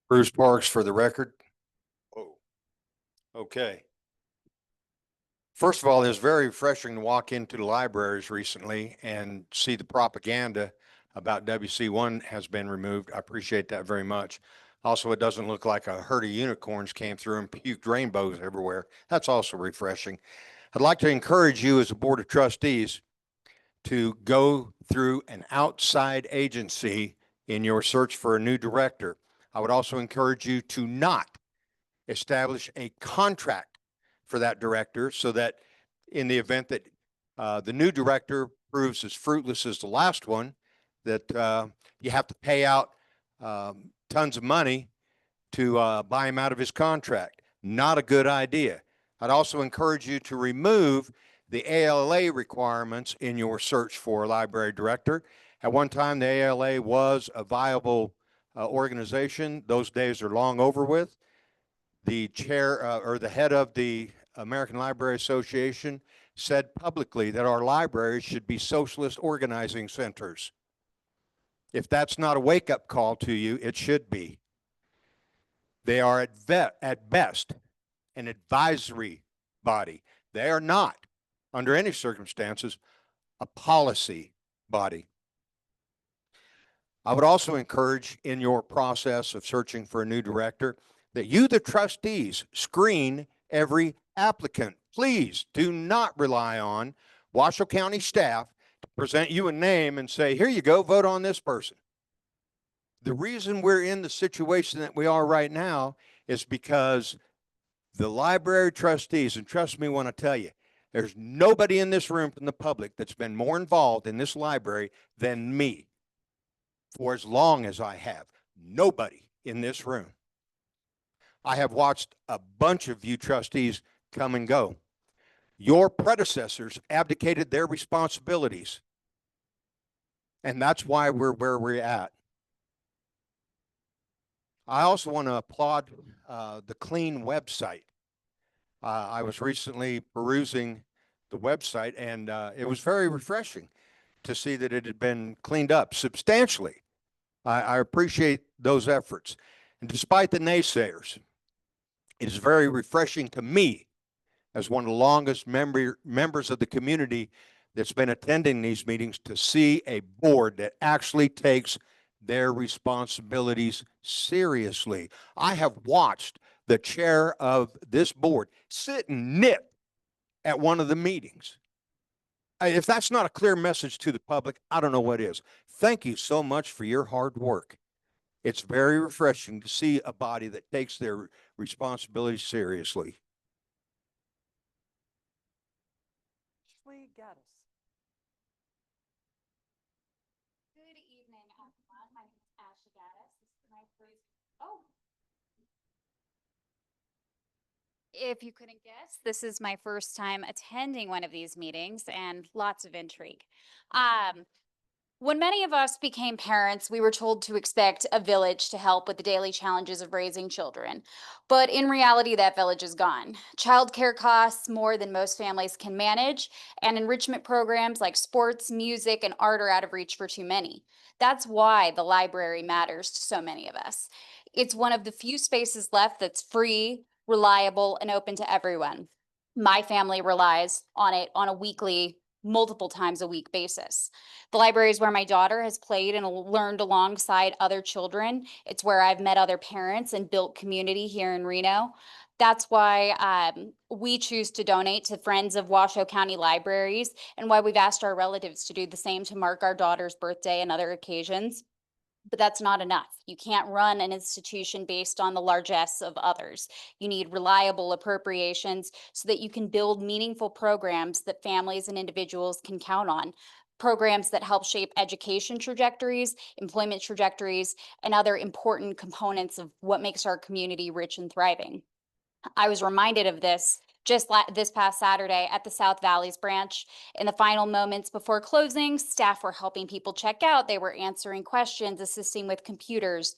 [SPEAKER 14] Bruce Parks for the record. Oh, okay. First of all, it was very refreshing to walk into the libraries recently and see the propaganda about WC1 has been removed. I appreciate that very much. Also, it doesn't look like a herd of unicorns came through and puked rainbows everywhere. That's also refreshing. I'd like to encourage you as a Board of Trustees to go through an outside agency in your search for a new director. I would also encourage you to not establish a contract for that director so that in the event that the new director proves as fruitless as the last one, that you have to pay out tons of money to buy him out of his contract. Not a good idea. I'd also encourage you to remove the ALA requirements in your search for a library director. At one time, the ALA was a viable organization. Those days are long over with. The chair or the head of the American Library Association said publicly that our libraries should be socialist organizing centers. If that's not a wake-up call to you, it should be. They are at best an advisory body. They are not, under any circumstances, a policy body. I would also encourage in your process of searching for a new director that you, the trustees, screen every applicant. Please do not rely on Washoe County staff to present you a name and say, here you go, vote on this person. The reason we're in the situation that we are right now is because the library trustees, and trust me when I tell you, there's nobody in this room from the public that's been more involved in this library than me for as long as I have. Nobody in this room. I have watched a bunch of you trustees come and go. Your predecessors abdicated their responsibilities. And that's why we're where we're at. I also want to applaud the clean website. I was recently perusing the website, and it was very refreshing to see that it had been cleaned up substantially. I appreciate those efforts. And despite the naysayers, it is very refreshing to me as one of the longest members of the community that's been attending these meetings to see a board that actually takes their responsibilities seriously. I have watched the chair of this board sit and knit at one of the meetings. If that's not a clear message to the public, I don't know what is. Thank you so much for your hard work. It's very refreshing to see a body that takes their responsibilities seriously.
[SPEAKER 15] Good evening, everyone. My name is Ashley Gaddis. This is my first. Oh. If you couldn't guess, this is my first time attending one of these meetings and lots of intrigue. When many of us became parents, we were told to expect a village to help with the daily challenges of raising children. But in reality, that village is gone. Childcare costs more than most families can manage, and enrichment programs like sports, music, and art are out of reach for too many. That's why the library matters to so many of us. It's one of the few spaces left that's free, reliable, and open to everyone. My family relies on it on a weekly, multiple times a week basis. The library is where my daughter has played and learned alongside other children. It's where I've met other parents and built community here in Reno. That's why we choose to donate to Friends of Washoe County Libraries, and why we've asked our relatives to do the same to mark our daughter's birthday and other occasions. But that's not enough. You can't run an institution based on the largesse of others. You need reliable appropriations so that you can build meaningful programs that families and individuals can count on. Programs that help shape education trajectories, employment trajectories, and other important components of what makes our community rich and thriving. I was reminded of this just this past Saturday at the South Valleys branch. In the final moments before closing, staff were helping people check out. They were answering questions, assisting with computers.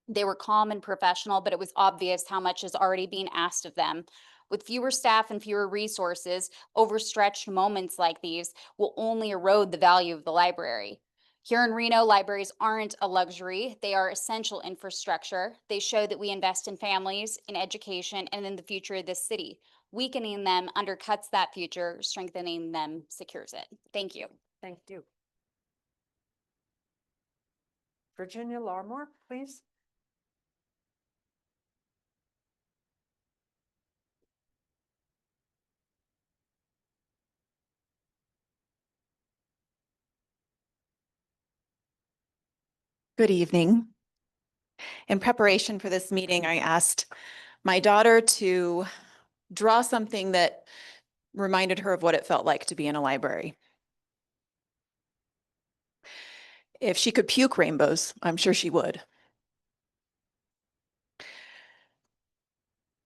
[SPEAKER 15] They were calm and professional, but it was obvious how much is already being asked of them. With fewer staff and fewer resources, overstretched moments like these will only erode the value of the library. Here in Reno, libraries aren't a luxury. They are essential infrastructure. They show that we invest in families, in education, and in the future of this city. Weakening them undercuts that future, strengthening them secures it. Thank you.
[SPEAKER 1] Thank you. Virginia Larmore, please.
[SPEAKER 16] Good evening. In preparation for this meeting, I asked my daughter to draw something that reminded her of what it felt like to be in a library. If she could puke rainbows, I'm sure she would.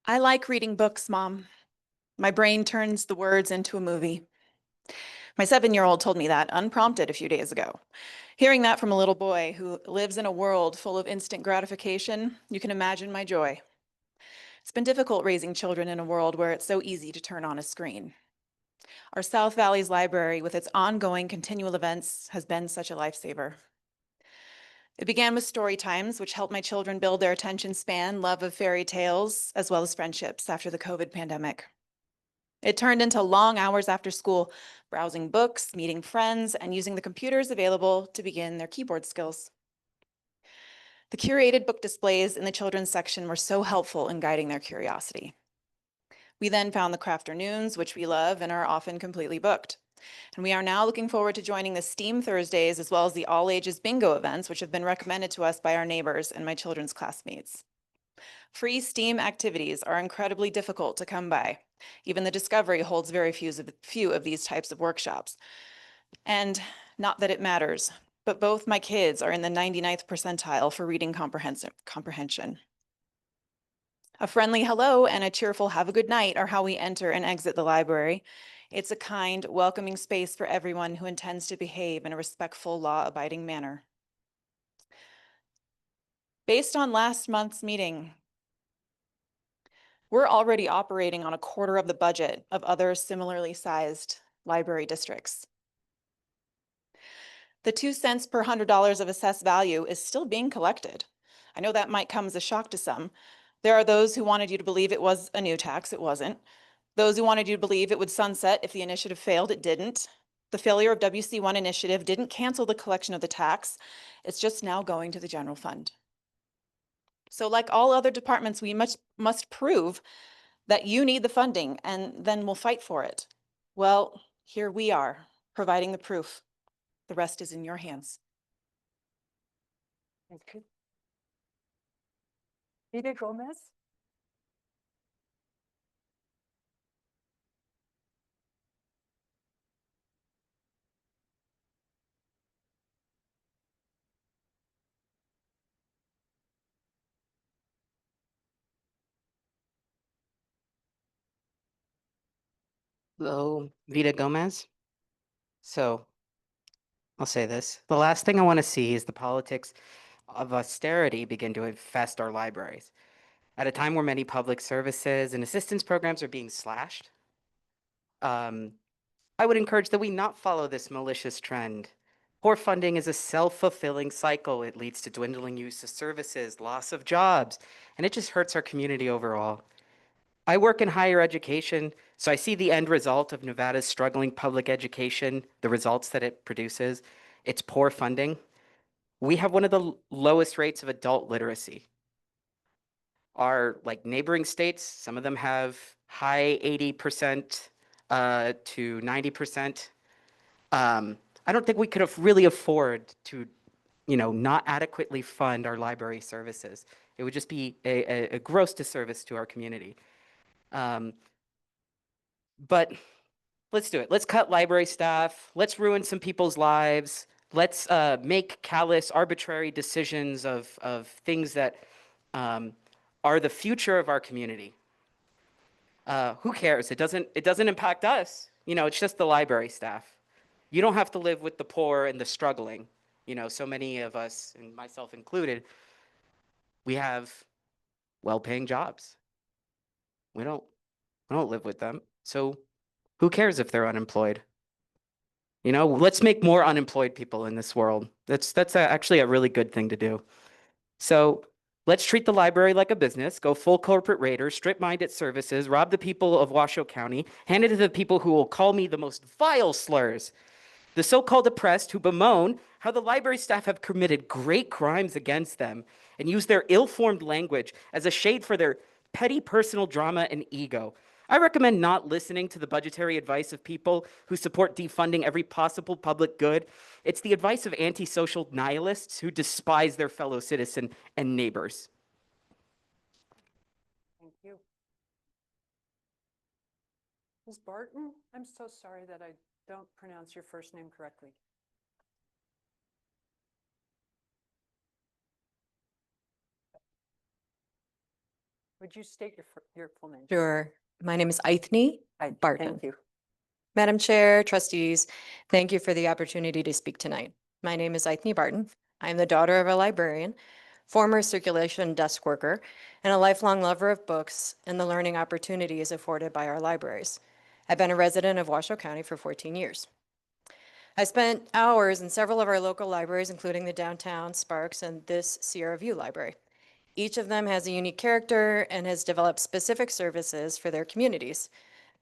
[SPEAKER 16] I like reading books, Mom. My brain turns the words into a movie. My 7-year-old told me that unprompted a few days ago. Hearing that from a little boy who lives in a world full of instant gratification, you can imagine my joy. It's been difficult raising children in a world where it's so easy to turn on a screen. Our South Valley's library, with its ongoing continual events, has been such a lifesaver. It began with story times, which helped my children build their attention span, love of fairy tales, as well as friendships after the COVID pandemic. It turned into long hours after school, browsing books, meeting friends, and using the computers available to begin their keyboard skills. The curated book displays in the children's section were so helpful in guiding their curiosity. We then found the Crafternoons, which we love and are often completely booked. And we are now looking forward to joining the STEAM Thursdays as well as the all ages bingo events, which have been recommended to us by our neighbors and my children's classmates. Free STEAM activities are incredibly difficult to come by. Even the Discovery holds very few of these types of workshops. And not that it matters, but both my kids are in the 99th percentile for reading comprehension. A friendly hello and a cheerful have a good night are how we enter and exit the library. It's a kind, welcoming space for everyone who intends to behave in a respectful, law-abiding manner. Based on last month's meeting, we're already operating on a quarter of the budget of other similarly sized library districts. The 2 cents per $100 of assessed value is still being collected. I know that might come as a shock to some. There are those who wanted you to believe it was a new tax. It wasn't. Those who wanted you to believe it would sunset if the initiative failed. It didn't. The failure of WC1 initiative didn't cancel the collection of the tax. It's just now going to the general fund. So like all other departments, we must prove that you need the funding, and then we'll fight for it. Well, here we are, providing the proof. The rest is in your hands.
[SPEAKER 1] Thank you. Vida Gomez?
[SPEAKER 9] Hello, Vida Gomez. So I'll say this. The last thing I want to see is the politics of austerity begin to infest our libraries. At a time where many public services and assistance programs are being slashed, I would encourage that we not follow this malicious trend. Poor funding is a self-fulfilling cycle. It leads to dwindling use of services, loss of jobs, and it just hurts our community overall. I work in higher education, so I see the end result of Nevada's struggling public education, the results that it produces. It's poor funding. We have one of the lowest rates of adult literacy. Our neighboring states, some of them have high 80% to 90%. I don't think we could have really afford to, not adequately fund our library services. It would just be a gross disservice to our community. But let's do it. Let's cut library staff. Let's ruin some people's lives. Let's make callous, arbitrary decisions of things that are the future of our community. Who cares? It doesn't impact us. It's just the library staff. You don't have to live with the poor and the struggling. So many of us, and myself included, we have well-paying jobs. We don't live with them. So who cares if they're unemployed? Let's make more unemployed people in this world. That's actually a really good thing to do. So let's treat the library like a business, go full corporate raider, strip-mined its services, rob the people of Washoe County, hand it to the people who will call me the most vile slurs. The so-called oppressed who bemoan how the library staff have committed great crimes against them and use their ill-formed language as a shade for their petty personal drama and ego.
[SPEAKER 17] I recommend not listening to the budgetary advice of people who support defunding every possible public good. It's the advice of antisocial nihilists who despise their fellow citizen and neighbors.
[SPEAKER 1] Thank you. Ms. Barton, I'm so sorry that I don't pronounce your first name correctly. Would you state your full name?
[SPEAKER 18] Sure. My name is Aithne Barton.
[SPEAKER 1] Thank you.
[SPEAKER 18] Madam Chair, trustees, thank you for the opportunity to speak tonight. My name is Aithne Barton. I'm the daughter of a librarian, former circulation desk worker, and a lifelong lover of books and the learning opportunities afforded by our libraries. I've been a resident of Washoe County for 14 years. I spent hours in several of our local libraries, including the downtown Sparks and this Sierra View Library. Each of them has a unique character and has developed specific services for their communities.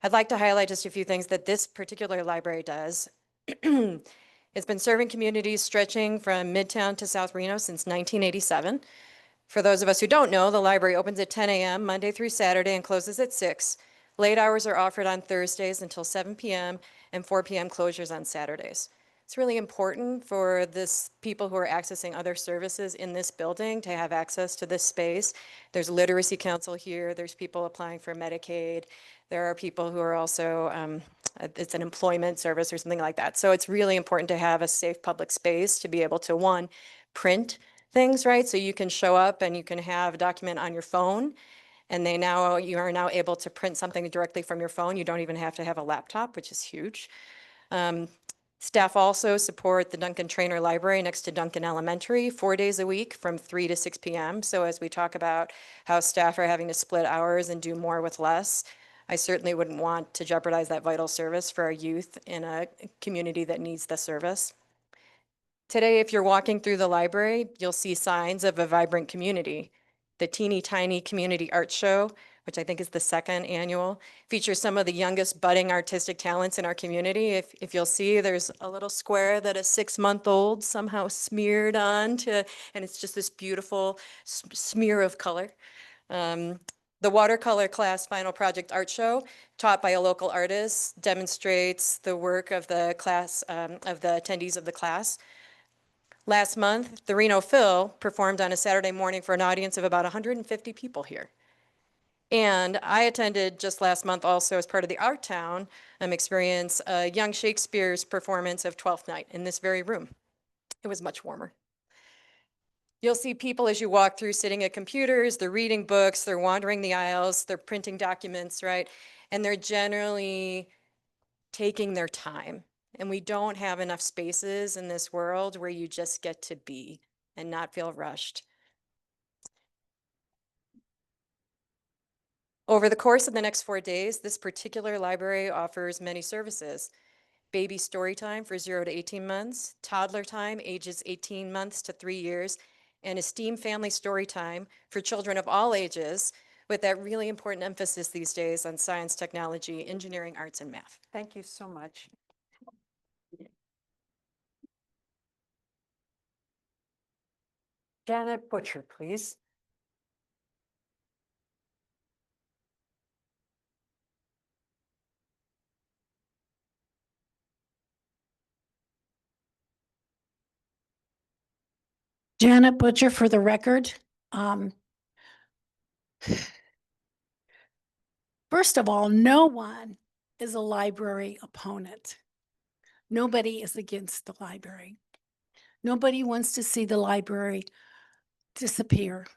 [SPEAKER 18] I'd like to highlight just a few things that this particular library does. It's been serving communities stretching from Midtown to South Reno since 1987. For those of us who don't know, the library opens at 10 a.m. Monday through Saturday and closes at 6. Late hours are offered on Thursdays until 7 p.m. and 4 p.m. closures on Saturdays. It's really important for people who are accessing other services in this building to have access to this space. There's literacy council here. There's people applying for Medicaid. There are people who are also, it's an employment service or something like that. So it's really important to have a safe public space to be able to, one, print things, right? So you can show up and you can have a document on your phone, and you are now able to print something directly from your phone. You don't even have to have a laptop, which is huge. Staff also support the Duncan Trainer Library next to Duncan Elementary 4 days a week from 3 to 6 p.m. So as we talk about how staff are having to split hours and do more with less, I certainly wouldn't want to jeopardize that vital service for our youth in a community that needs the service. Today, if you're walking through the library, you'll see signs of a vibrant community. The Teeny Tiny Community Art Show, which I think is the second annual, features some of the youngest budding artistic talents in our community. If you'll see, there's a little square that a 6-month-old somehow smeared onto, and it's just this beautiful smear of color. The watercolor class final project art show, taught by a local artist, demonstrates the work of the class, of the attendees of the class. Last month, the Reno Phil performed on a Saturday morning for an audience of about 150 people here. And I attended just last month also as part of the Art Town experience, Young Shakespeare's performance of Twelfth Night in this very room. It was much warmer. You'll see people as you walk through sitting at computers, they're reading books, they're wandering the aisles, they're printing documents, right? And they're generally taking their time. And we don't have enough spaces in this world where you just get to be and not feel rushed. Over the course of the next 4 days, this particular library offers many services. Baby story time for 0 to 18 months, toddler time ages 18 months to 3 years, and esteem family story time for children of all ages, with that really important emphasis these days on science, technology, engineering, arts, and math.
[SPEAKER 1] Thank you so much. Janet Butcher, please.
[SPEAKER 19] Janet Butcher for the record. First of all, no one is a library opponent. Nobody is against the library. Nobody wants to see the library disappear.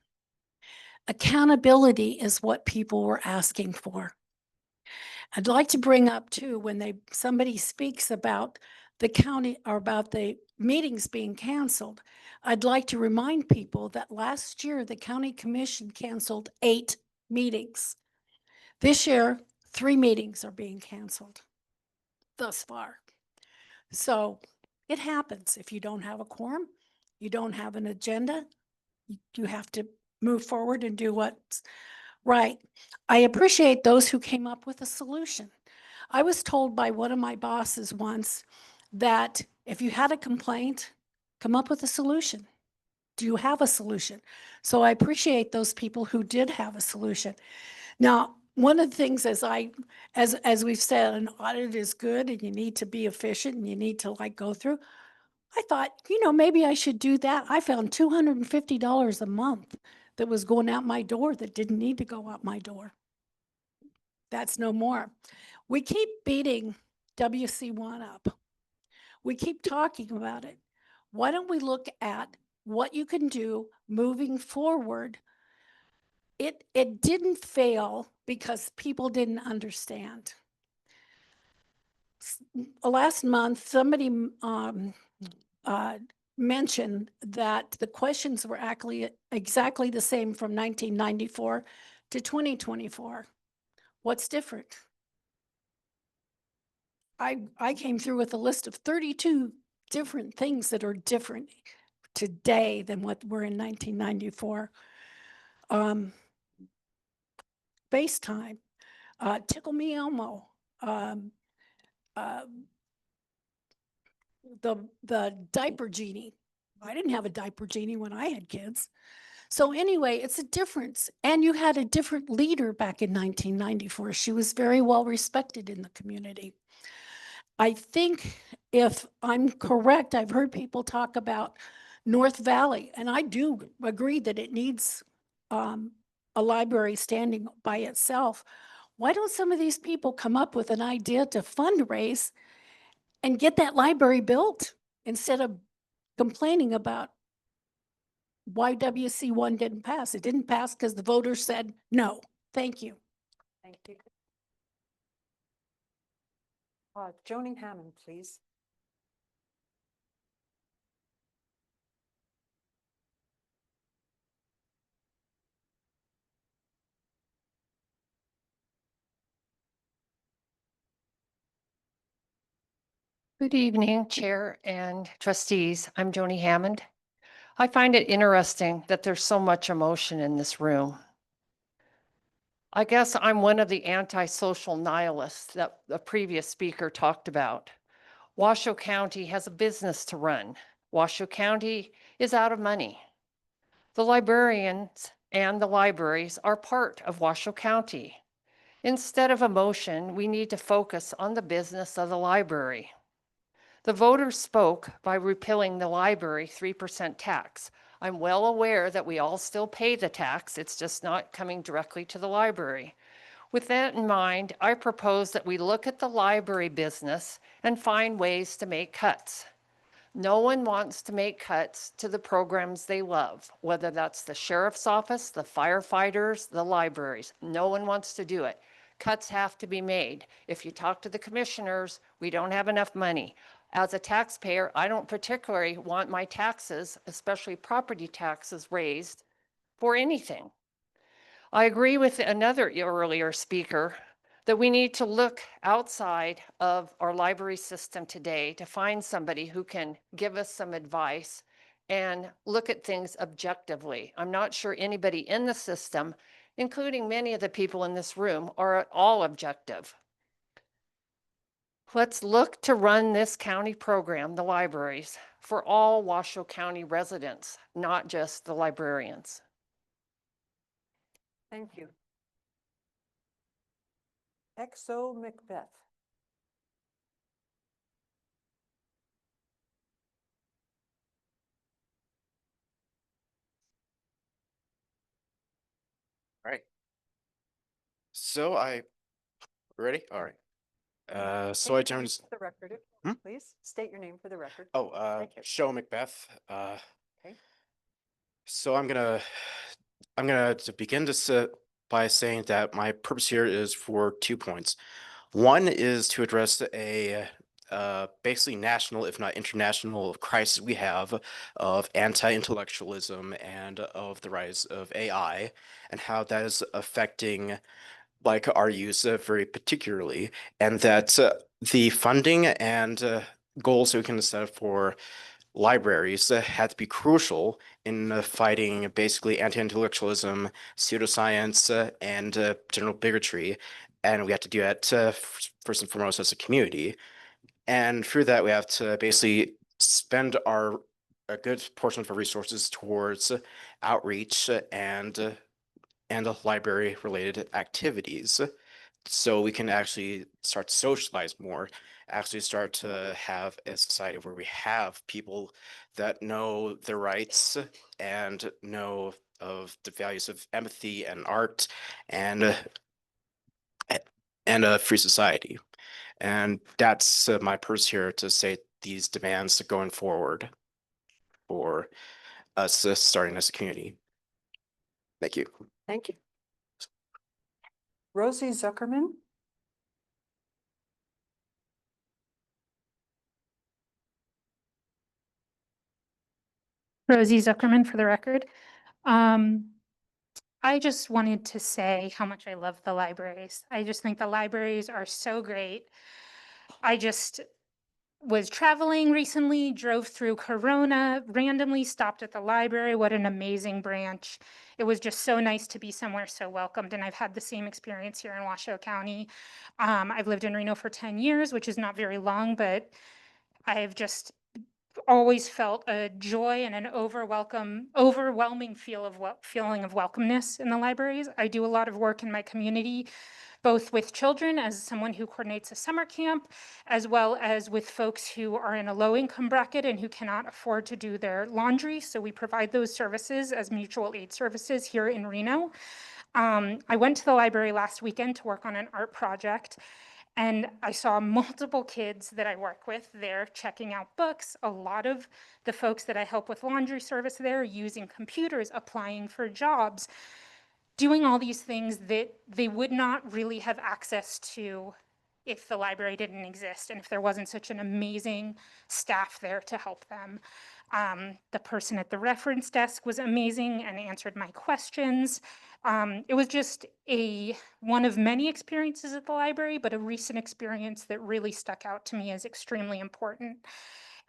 [SPEAKER 19] Accountability is what people were asking for. I'd like to bring up too, when somebody speaks about the county or about the meetings being canceled, I'd like to remind people that last year the county commission canceled 8 meetings. This year, 3 meetings are being canceled thus far. So it happens. If you don't have a quorum, you don't have an agenda, you have to move forward and do what's right. I appreciate those who came up with a solution. I was told by one of my bosses once that if you had a complaint, come up with a solution. Do you have a solution? So I appreciate those people who did have a solution. Now, one of the things as we've said, an audit is good and you need to be efficient and you need to like go through. I thought, maybe I should do that. I found $250 a month that was going out my door that didn't need to go out my door. That's no more. We keep beating WC1 up. We keep talking about it. Why don't we look at what you can do moving forward? It didn't fail because people didn't understand. Last month, somebody mentioned that the questions were actually exactly the same from 1994 to 2024. What's different? I came through with a list of 32 different things that are different today than what were in 1994. FaceTime, Tickle Me Elmo, the diaper genie. I didn't have a diaper genie when I had kids. So anyway, it's a difference. And you had a different leader back in 1994. She was very well respected in the community. I think if I'm correct, I've heard people talk about North Valley, and I do agree that it needs a library standing by itself. Why don't some of these people come up with an idea to fundraise and get that library built instead of complaining about why WC1 didn't pass? It didn't pass because the voters said no. Thank you.
[SPEAKER 1] Thank you. Joni Hammond, please.
[SPEAKER 20] Good evening, Chair and Trustees. I'm Joni Hammond. I find it interesting that there's so much emotion in this room. I guess I'm one of the antisocial nihilists that the previous speaker talked about. Washoe County has a business to run. Washoe County is out of money. The librarians and the libraries are part of Washoe County. Instead of emotion, we need to focus on the business of the library. The voters spoke by repealing the library 3% tax. I'm well aware that we all still pay the tax. It's just not coming directly to the library. With that in mind, I propose that we look at the library business and find ways to make cuts. No one wants to make cuts to the programs they love, whether that's the sheriff's office, the firefighters, the libraries. No one wants to do it. Cuts have to be made. If you talk to the commissioners, we don't have enough money. As a taxpayer, I don't particularly want my taxes, especially property taxes, raised for anything. I agree with another earlier speaker that we need to look outside of our library system today to find somebody who can give us some advice and look at things objectively. I'm not sure anybody in the system, including many of the people in this room, are at all objective. Let's look to run this county program, the libraries, for all Washoe County residents, not just the librarians.
[SPEAKER 1] Thank you. Exo Macbeth.
[SPEAKER 21] All right. So ready? All right. So I joined.
[SPEAKER 1] The record, please state your name for the record.
[SPEAKER 21] Show Macbeth.
[SPEAKER 1] Okay.
[SPEAKER 21] So I'm gonna to begin by saying that my purpose here is for 2 points. One is to address a basically national, if not international, crisis we have of anti-intellectualism and of the rise of AI and how that is affecting like our use very particularly, and that the funding and goals that we can set for libraries had to be crucial in fighting basically anti-intellectualism, pseudoscience, and general bigotry. And we have to do that first and foremost as a community. And through that, we have to basically spend a good portion of our resources towards outreach and the library-related activities. So we can actually start to socialize more, actually start to have a society where we have people that know their rights and know of the values of empathy and art and a free society. And that's my purpose here to say these demands going forward for us starting as a community. Thank you.
[SPEAKER 1] Thank you. Rosie Zuckerman.
[SPEAKER 4] Rosie Zuckerman for the record. I just wanted to say how much I love the libraries. I just think the libraries are so great. I just was traveling recently, drove through Corona, randomly stopped at the library. What an amazing branch. It was just so nice to be somewhere so welcomed. And I've had the same experience here in Washoe County. I've lived in Reno for 10 years, which is not very long, but I've just always felt a joy and an overwhelming feeling of welcomeness in the libraries. I do a lot of work in my community, both with children as someone who coordinates a summer camp, as well as with folks who are in a low income bracket and who cannot afford to do their laundry. So we provide those services as mutual aid services here in Reno. I went to the library last weekend to work on an art project. And I saw multiple kids that I work with there checking out books. A lot of the folks that I help with laundry service there using computers, applying for jobs, doing all these things that they would not really have access to if the library didn't exist and if there wasn't such an amazing staff there to help them. The person at the reference desk was amazing and answered my questions. It was just one of many experiences at the library, but a recent experience that really stuck out to me as extremely important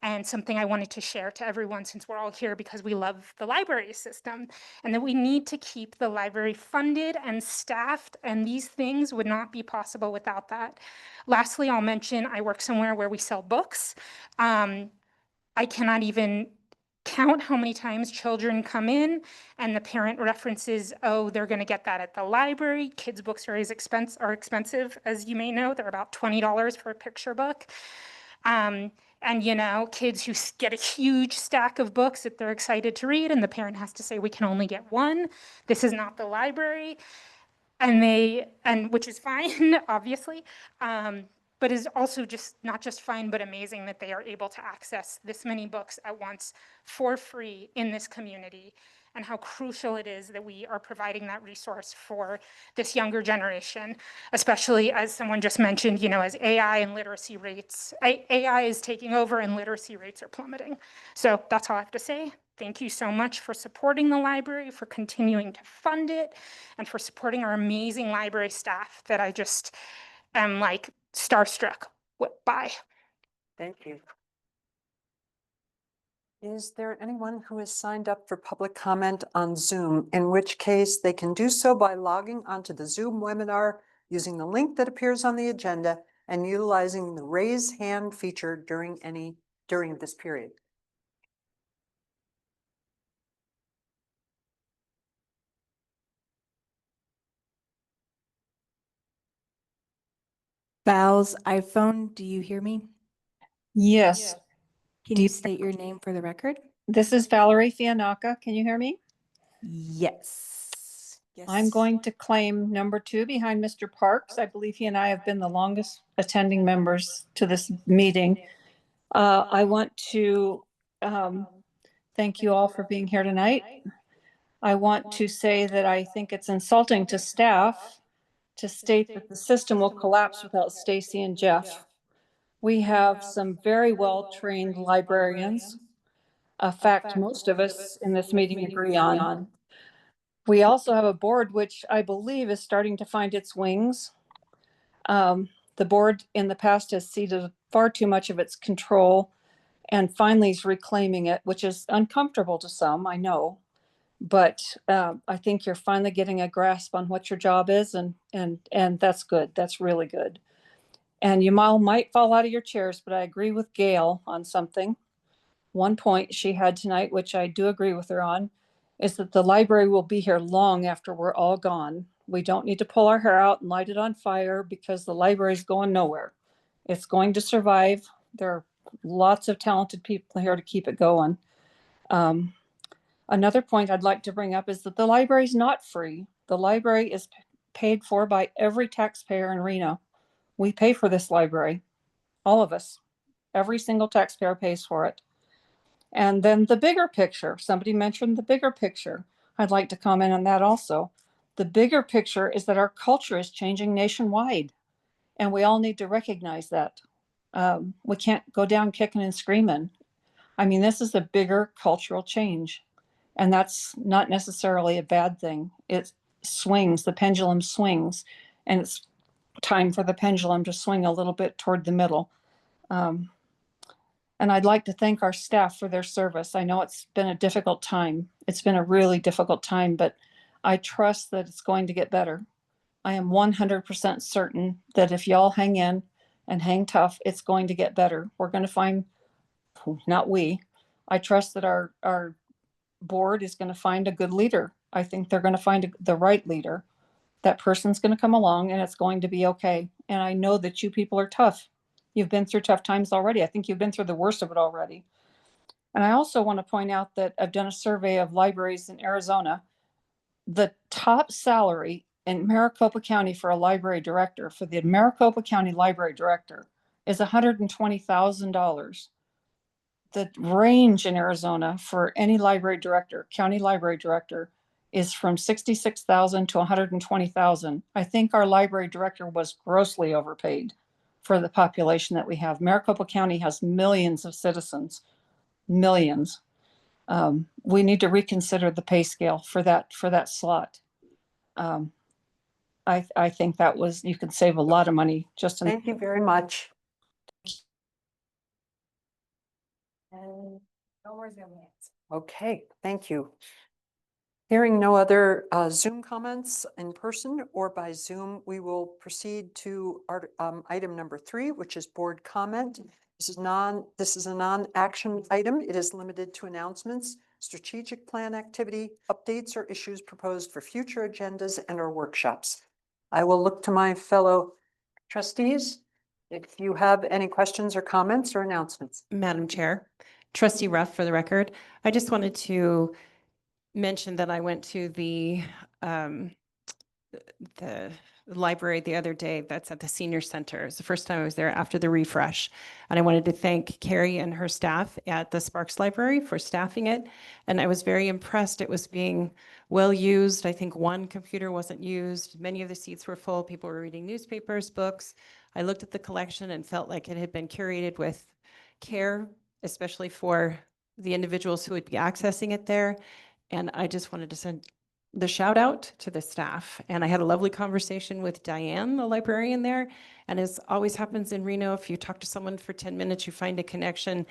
[SPEAKER 4] and something I wanted to share to everyone since we're all here because we love the library system and that we need to keep the library funded and staffed, and these things would not be possible without that. Lastly, I'll mention I work somewhere where we sell books. I cannot even count how many times children come in and the parent references, oh, they're going to get that at the library. Kids' books are expensive, as you may know. They're about $20 for a picture book. And, you know, kids who get a huge stack of books that they're excited to read, and the parent has to say, we can only get one. This is not the library. And which is fine, obviously. But is also just not just fine, but amazing that they are able to access this many books at once for free in this community, and how crucial it is that we are providing that resource for this younger generation, especially as someone just mentioned, you know, as AI and literacy rates, AI is taking over and literacy rates are plummeting. So that's all I have to say. Thank you so much for supporting the library, for continuing to fund it, and for supporting our amazing library staff that I just am like starstruck by.
[SPEAKER 1] Thank you. Is there anyone who has signed up for public comment on Zoom, in which case they can do so by logging onto the Zoom webinar using the link that appears on the agenda and utilizing the raise hand feature during this period?
[SPEAKER 22] Val's iPhone, do you hear me?
[SPEAKER 23] Yes.
[SPEAKER 22] Can you state your name for the record?
[SPEAKER 23] This is Valerie Fianaka. Can you hear me?
[SPEAKER 22] Yes.
[SPEAKER 23] I'm going to claim number 2 behind Mr. Parks. I believe he and I have been the longest attending members to this meeting. I want to thank you all for being here tonight. I want to say that I think it's insulting to staff to state that the system will collapse without Stacy and Jeff. We have some very well-trained librarians, a fact most of us in this meeting agree on. We also have a board which I believe is starting to find its wings. The board in the past has ceded far too much of its control and finally is reclaiming it, which is uncomfortable to some, I know. But I think you're finally getting a grasp on what your job is, and that's good. That's really good. And you all might fall out of your chairs, but I agree with Gail on something. One point she had tonight, which I do agree with her on, is that the library will be here long after we're all gone. We don't need to pull our hair out and light it on fire because the library is going nowhere. It's going to survive. There are lots of talented people here to keep it going. Another point I'd like to bring up is that the library is not free. The library is paid for by every taxpayer in Reno. We pay for this library, all of us. Every single taxpayer pays for it. And then the bigger picture, somebody mentioned the bigger picture. I'd like to comment on that also. The bigger picture is that our culture is changing nationwide, and we all need to recognize that. We can't go down kicking and screaming. I mean, this is a bigger cultural change, and that's not necessarily a bad thing. It swings, the pendulum swings, and it's time for the pendulum to swing a little bit toward the middle. And I'd like to thank our staff for their service. I know it's been a difficult time. It's been a really difficult time, but I trust that it's going to get better. I am 100% certain that if y'all hang in and hang tough, it's going to get better. We're going to find, not we, I trust that our board is going to find a good leader. I think they're going to find the right leader. That person's going to come along and it's going to be okay. And I know that you people are tough. You've been through tough times already. I think you've been through the worst of it already. And I also want to point out that I've done a survey of libraries in Arizona. The top salary in Maricopa County for a library director, for the Maricopa County Library Director, is $120,000. The range in Arizona for any library director, county library director, is from 66,000 to 120,000. I think our library director was grossly overpaid for the population that we have. Maricopa County has millions of citizens, millions. We need to reconsider the pay scale for that slot. I think that was, you could save a lot of money just in.
[SPEAKER 1] Thank you very much. Okay, thank you. Hearing no other Zoom comments in person or by Zoom, we will proceed to our item number 3, which is board comment. This is a non-action item. It is limited to announcements, strategic plan activity, updates or issues proposed for future agendas and or workshops. I will look to my fellow trustees if you have any questions or comments or announcements.
[SPEAKER 3] Madam Chair, Trustee Ruff, for the record, I just wanted to mention that I went to the library the other day that's at the senior center. It's the first time I was there after the refresh. And I wanted to thank Carrie and her staff at the Sparks Library for staffing it. And I was very impressed. It was being well used. I think one computer wasn't used. Many of the seats were full. People were reading newspapers, books. I looked at the collection and felt like it had been curated with care, especially for the individuals who would be accessing it there. And I just wanted to send the shout out to the staff. And I had a lovely conversation with Diane, the librarian there. And as always happens in Reno, if you talk to someone for 10 minutes, you find a connection.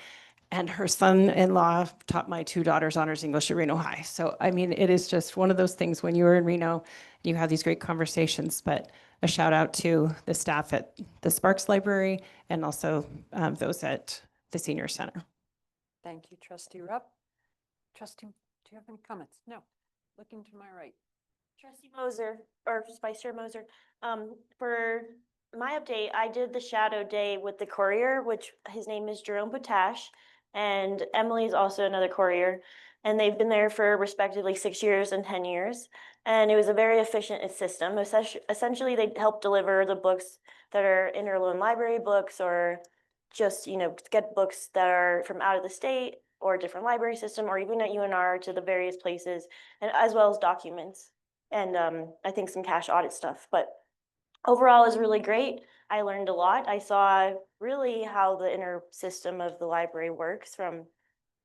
[SPEAKER 3] And her son-in-law taught my 2 daughters honors English at Reno High. So, I mean, it is just one of those things when you're in Reno, you have these great conversations. But a shout out to the staff at the Sparks Library and also those at the Senior Center.
[SPEAKER 1] Thank you, Trustee Rupp. Trustee, do you have any comments? No. Looking to my right.
[SPEAKER 5] Trustee Moser, or Vice Chair Moser, for my update, I did the shadow day with the courier, which his name is Jerome Potash, and Emily is also another courier, and they've been there for respectively 6 years and 10 years. And it was a very efficient system. Essentially, they help deliver the books that are interloan library books, or just, get books that are from out of the state or a different library system, or even at UNR to the various places, and as well as documents. And I think some cash audit stuff, but overall is really great. I learned a lot. I saw really how the inner system of the library works from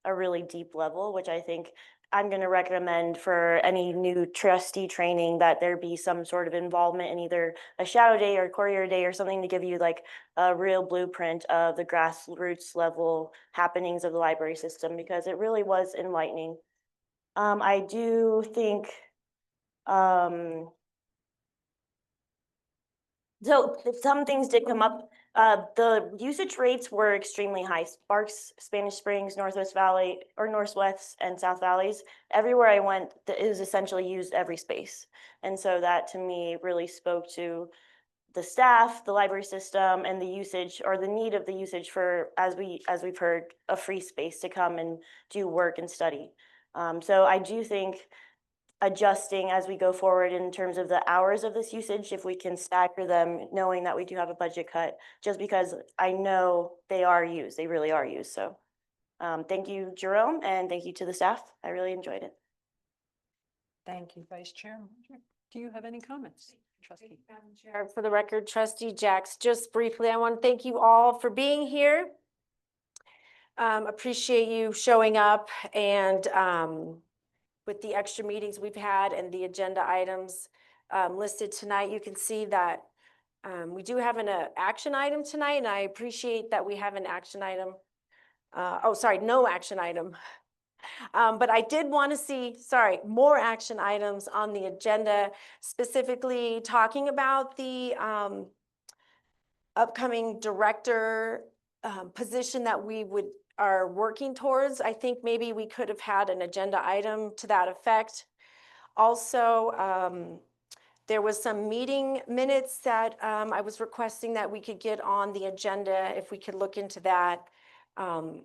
[SPEAKER 5] a really deep level, which I think I'm going to recommend for any new trustee training, that there be some sort of involvement in either a shadow day or courier day or something to give you like a real blueprint of the grassroots level happenings of the library system, because it really was enlightening. I do think so some things did come up The usage rates were extremely high. Sparks, Spanish Springs, Northwest Valley, or Northwest and South Valleys. Everywhere I went, it was essentially used every space. And so that to me really spoke to the staff, the library system, and the usage or the need of the usage for, as we've heard, a free space to come and do work and study. So I do think adjusting as we go forward in terms of the hours of this usage, if we can stagger them, knowing that we do have a budget cut, just because I know they are used, they really are used. So thank you, Jerome, and thank you to the staff. I really enjoyed it.
[SPEAKER 1] Thank you, Vice Chair. Do you have any comments, Trustee?
[SPEAKER 2] Chair, for the record, Trustee Jacks, just briefly, I want to thank you all for being here. Appreciate you showing up and with the extra meetings we've had and the agenda items listed tonight, you can see that we do have an action item tonight, and I appreciate that we have an action item. No action item. But I did want to see, more action items on the agenda, specifically talking about the upcoming director position that we are working towards. I think maybe we could have had an agenda item to that effect. Also, there was some meeting minutes that I was requesting that we could get on the agenda, if we could look into that from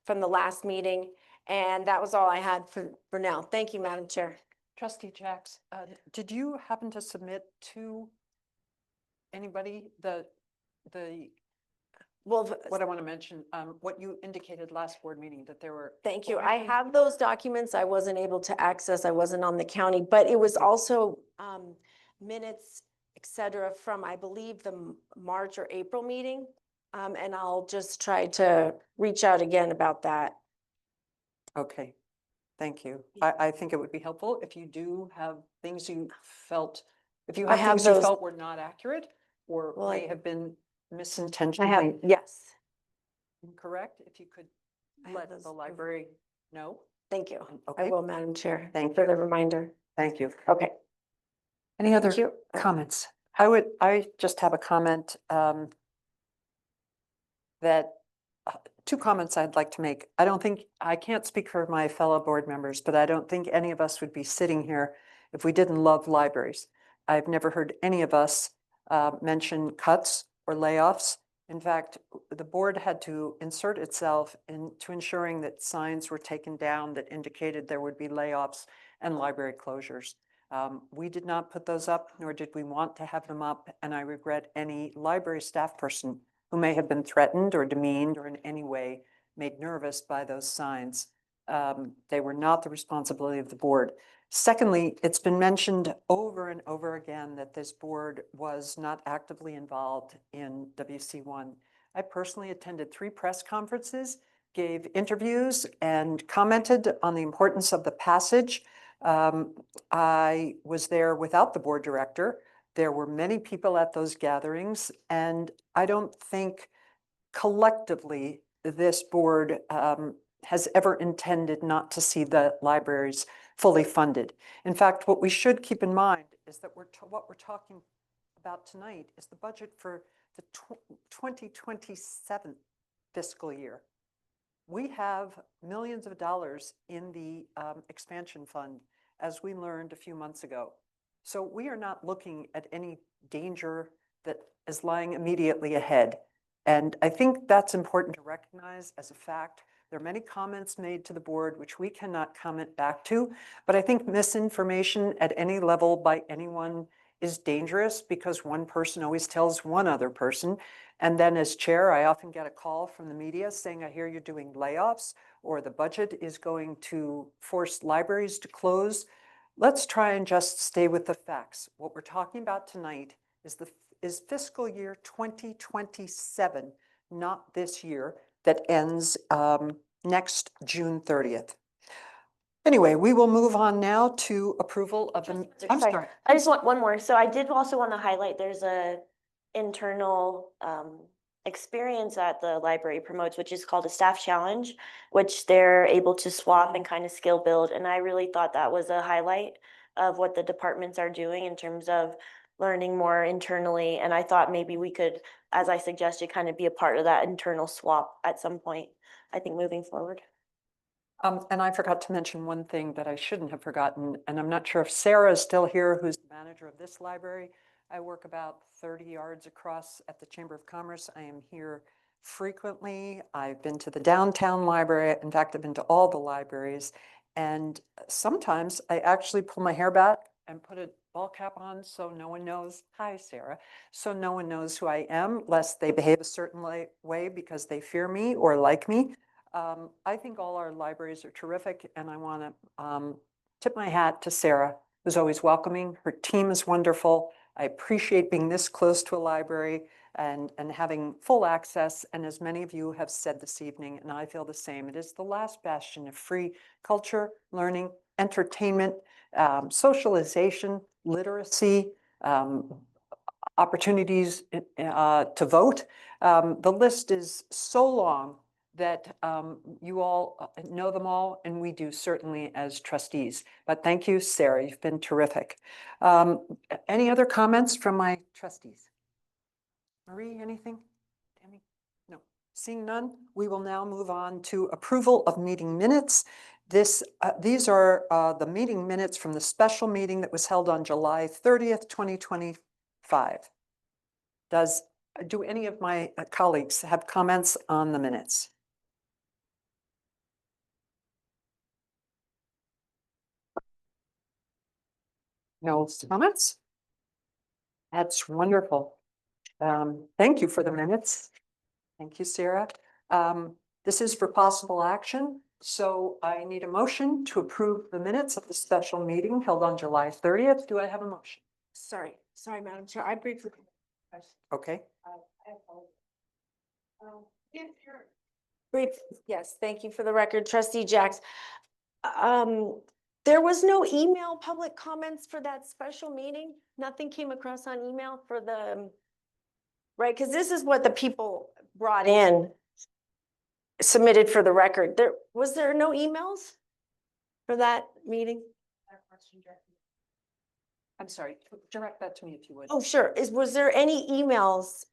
[SPEAKER 2] the last meeting. And that was all I had for now. Thank you, Madam Chair.
[SPEAKER 1] Trustee Jacks, did you happen to submit to anybody what I want to mention, what you indicated last board meeting that there were?
[SPEAKER 2] Thank you. I have those documents. I wasn't able to access. I wasn't on the county, but it was also minutes, et cetera, from, I believe, the March or April meeting. And I'll just try to reach out again about that.
[SPEAKER 1] Okay, thank you. I think it would be helpful if you do have things you felt, if you
[SPEAKER 2] I
[SPEAKER 1] have
[SPEAKER 2] have
[SPEAKER 1] things you
[SPEAKER 2] those-
[SPEAKER 1] felt were not accurate or
[SPEAKER 2] Well,
[SPEAKER 1] may
[SPEAKER 2] I-
[SPEAKER 1] have been
[SPEAKER 2] I
[SPEAKER 1] misintentionally
[SPEAKER 2] have, yes.
[SPEAKER 1] incorrect, if you could
[SPEAKER 2] I have
[SPEAKER 1] let
[SPEAKER 2] those
[SPEAKER 1] the library know.
[SPEAKER 2] Thank you. I
[SPEAKER 1] Okay.
[SPEAKER 2] will, Madam Chair.
[SPEAKER 1] Thank
[SPEAKER 2] For
[SPEAKER 1] you.
[SPEAKER 2] the reminder.
[SPEAKER 1] Thank you.
[SPEAKER 2] Okay.
[SPEAKER 1] Any other
[SPEAKER 2] you.
[SPEAKER 1] comments? I just have a comment that two comments I'd like to make. I can't speak for my fellow board members, but I don't think any of us would be sitting here if we didn't love libraries. I've never heard any of us mention cuts or layoffs. In fact, the board had to insert itself into ensuring that signs were taken down that indicated there would be layoffs and library closures. We did not put those up, nor did we want to have them up, and I regret any library staff person who may have been threatened or demeaned or in any way made nervous by those signs. They were not the responsibility of the board. Secondly, it's been mentioned over and over again that this board was not actively involved in WC1. I personally attended 3 press conferences, gave interviews, and commented on the importance of the passage. I was there without the board director. There were many people at those gatherings, and I don't think collectively this board has ever intended not to see the libraries fully funded. In fact, what we should keep in mind is that what we're talking about tonight is the budget for the 2027 fiscal year. We have millions of dollars in the expansion fund, as we learned a few months ago. So we are not looking at any danger that is lying immediately ahead. And I think that's important to recognize as a fact. There are many comments made to the board which we cannot comment back to, but I think misinformation at any level by anyone is dangerous because one person always tells one other person. And then as chair, I often get a call from the media saying, I hear you're doing layoffs or the budget is going to force libraries to close. Let's try and just stay with the facts. What we're talking about tonight is fiscal year 2027, not this year, that ends next June 30th. Anyway, we will move on now to approval of the. I'm sorry.
[SPEAKER 5] I just want one more. So I did also want to highlight there's a internal experience that the library promotes, which is called a staff challenge, which they're able to swap and kind of skill build. And I really thought that was a highlight of what the departments are doing in terms of learning more internally. And I thought maybe we could, as I suggested, kind of be a part of that internal swap at some point, I think moving forward.
[SPEAKER 1] And I forgot to mention one thing that I shouldn't have forgotten, and I'm not sure if Sarah is still here, who's the manager of this library. I work about 30 yards across at the Chamber of Commerce. I am here frequently. I've been to the downtown library. In fact, I've been to all the libraries. And sometimes I actually pull my hair back and put a ball cap on so no one knows, hi, Sarah, so no one knows who I am, lest they behave a certain way because they fear me or like me. I think all our libraries are terrific, and I want to tip my hat to Sarah, who's always welcoming. Her team is wonderful. I appreciate being this close to a library and having full access. And as many of you have said this evening, and I feel the same, it is the last bastion of free culture, learning, entertainment, socialization, literacy, opportunities to vote. The list is so long that you all know them all, and we do certainly as trustees. But thank you, Sarah, you've been terrific. Any other comments from my trustees? Marie, anything? Tammy? No. Seeing none, we will now move on to approval of meeting minutes. These are the meeting minutes from the special meeting that was held on July 30th, 2025. Do any of my colleagues have comments on the minutes? No comments? That's wonderful. Thank you for the minutes. Thank you, Sarah. This is for possible action. So I need a motion to approve the minutes of the special meeting held on July 30th. Do I have a motion?
[SPEAKER 2] Sorry, Madam Chair, I briefly.
[SPEAKER 1] Okay.
[SPEAKER 2] Brief, yes, thank you for the record, Trustee Jacks. There was no email public comments for that special meeting? Nothing came across on email for the, right, because this is what the people brought in, submitted for the record. Was there no emails for that meeting?
[SPEAKER 1] I'm sorry, direct that to me if you would.
[SPEAKER 2] Oh, sure. Was there any emails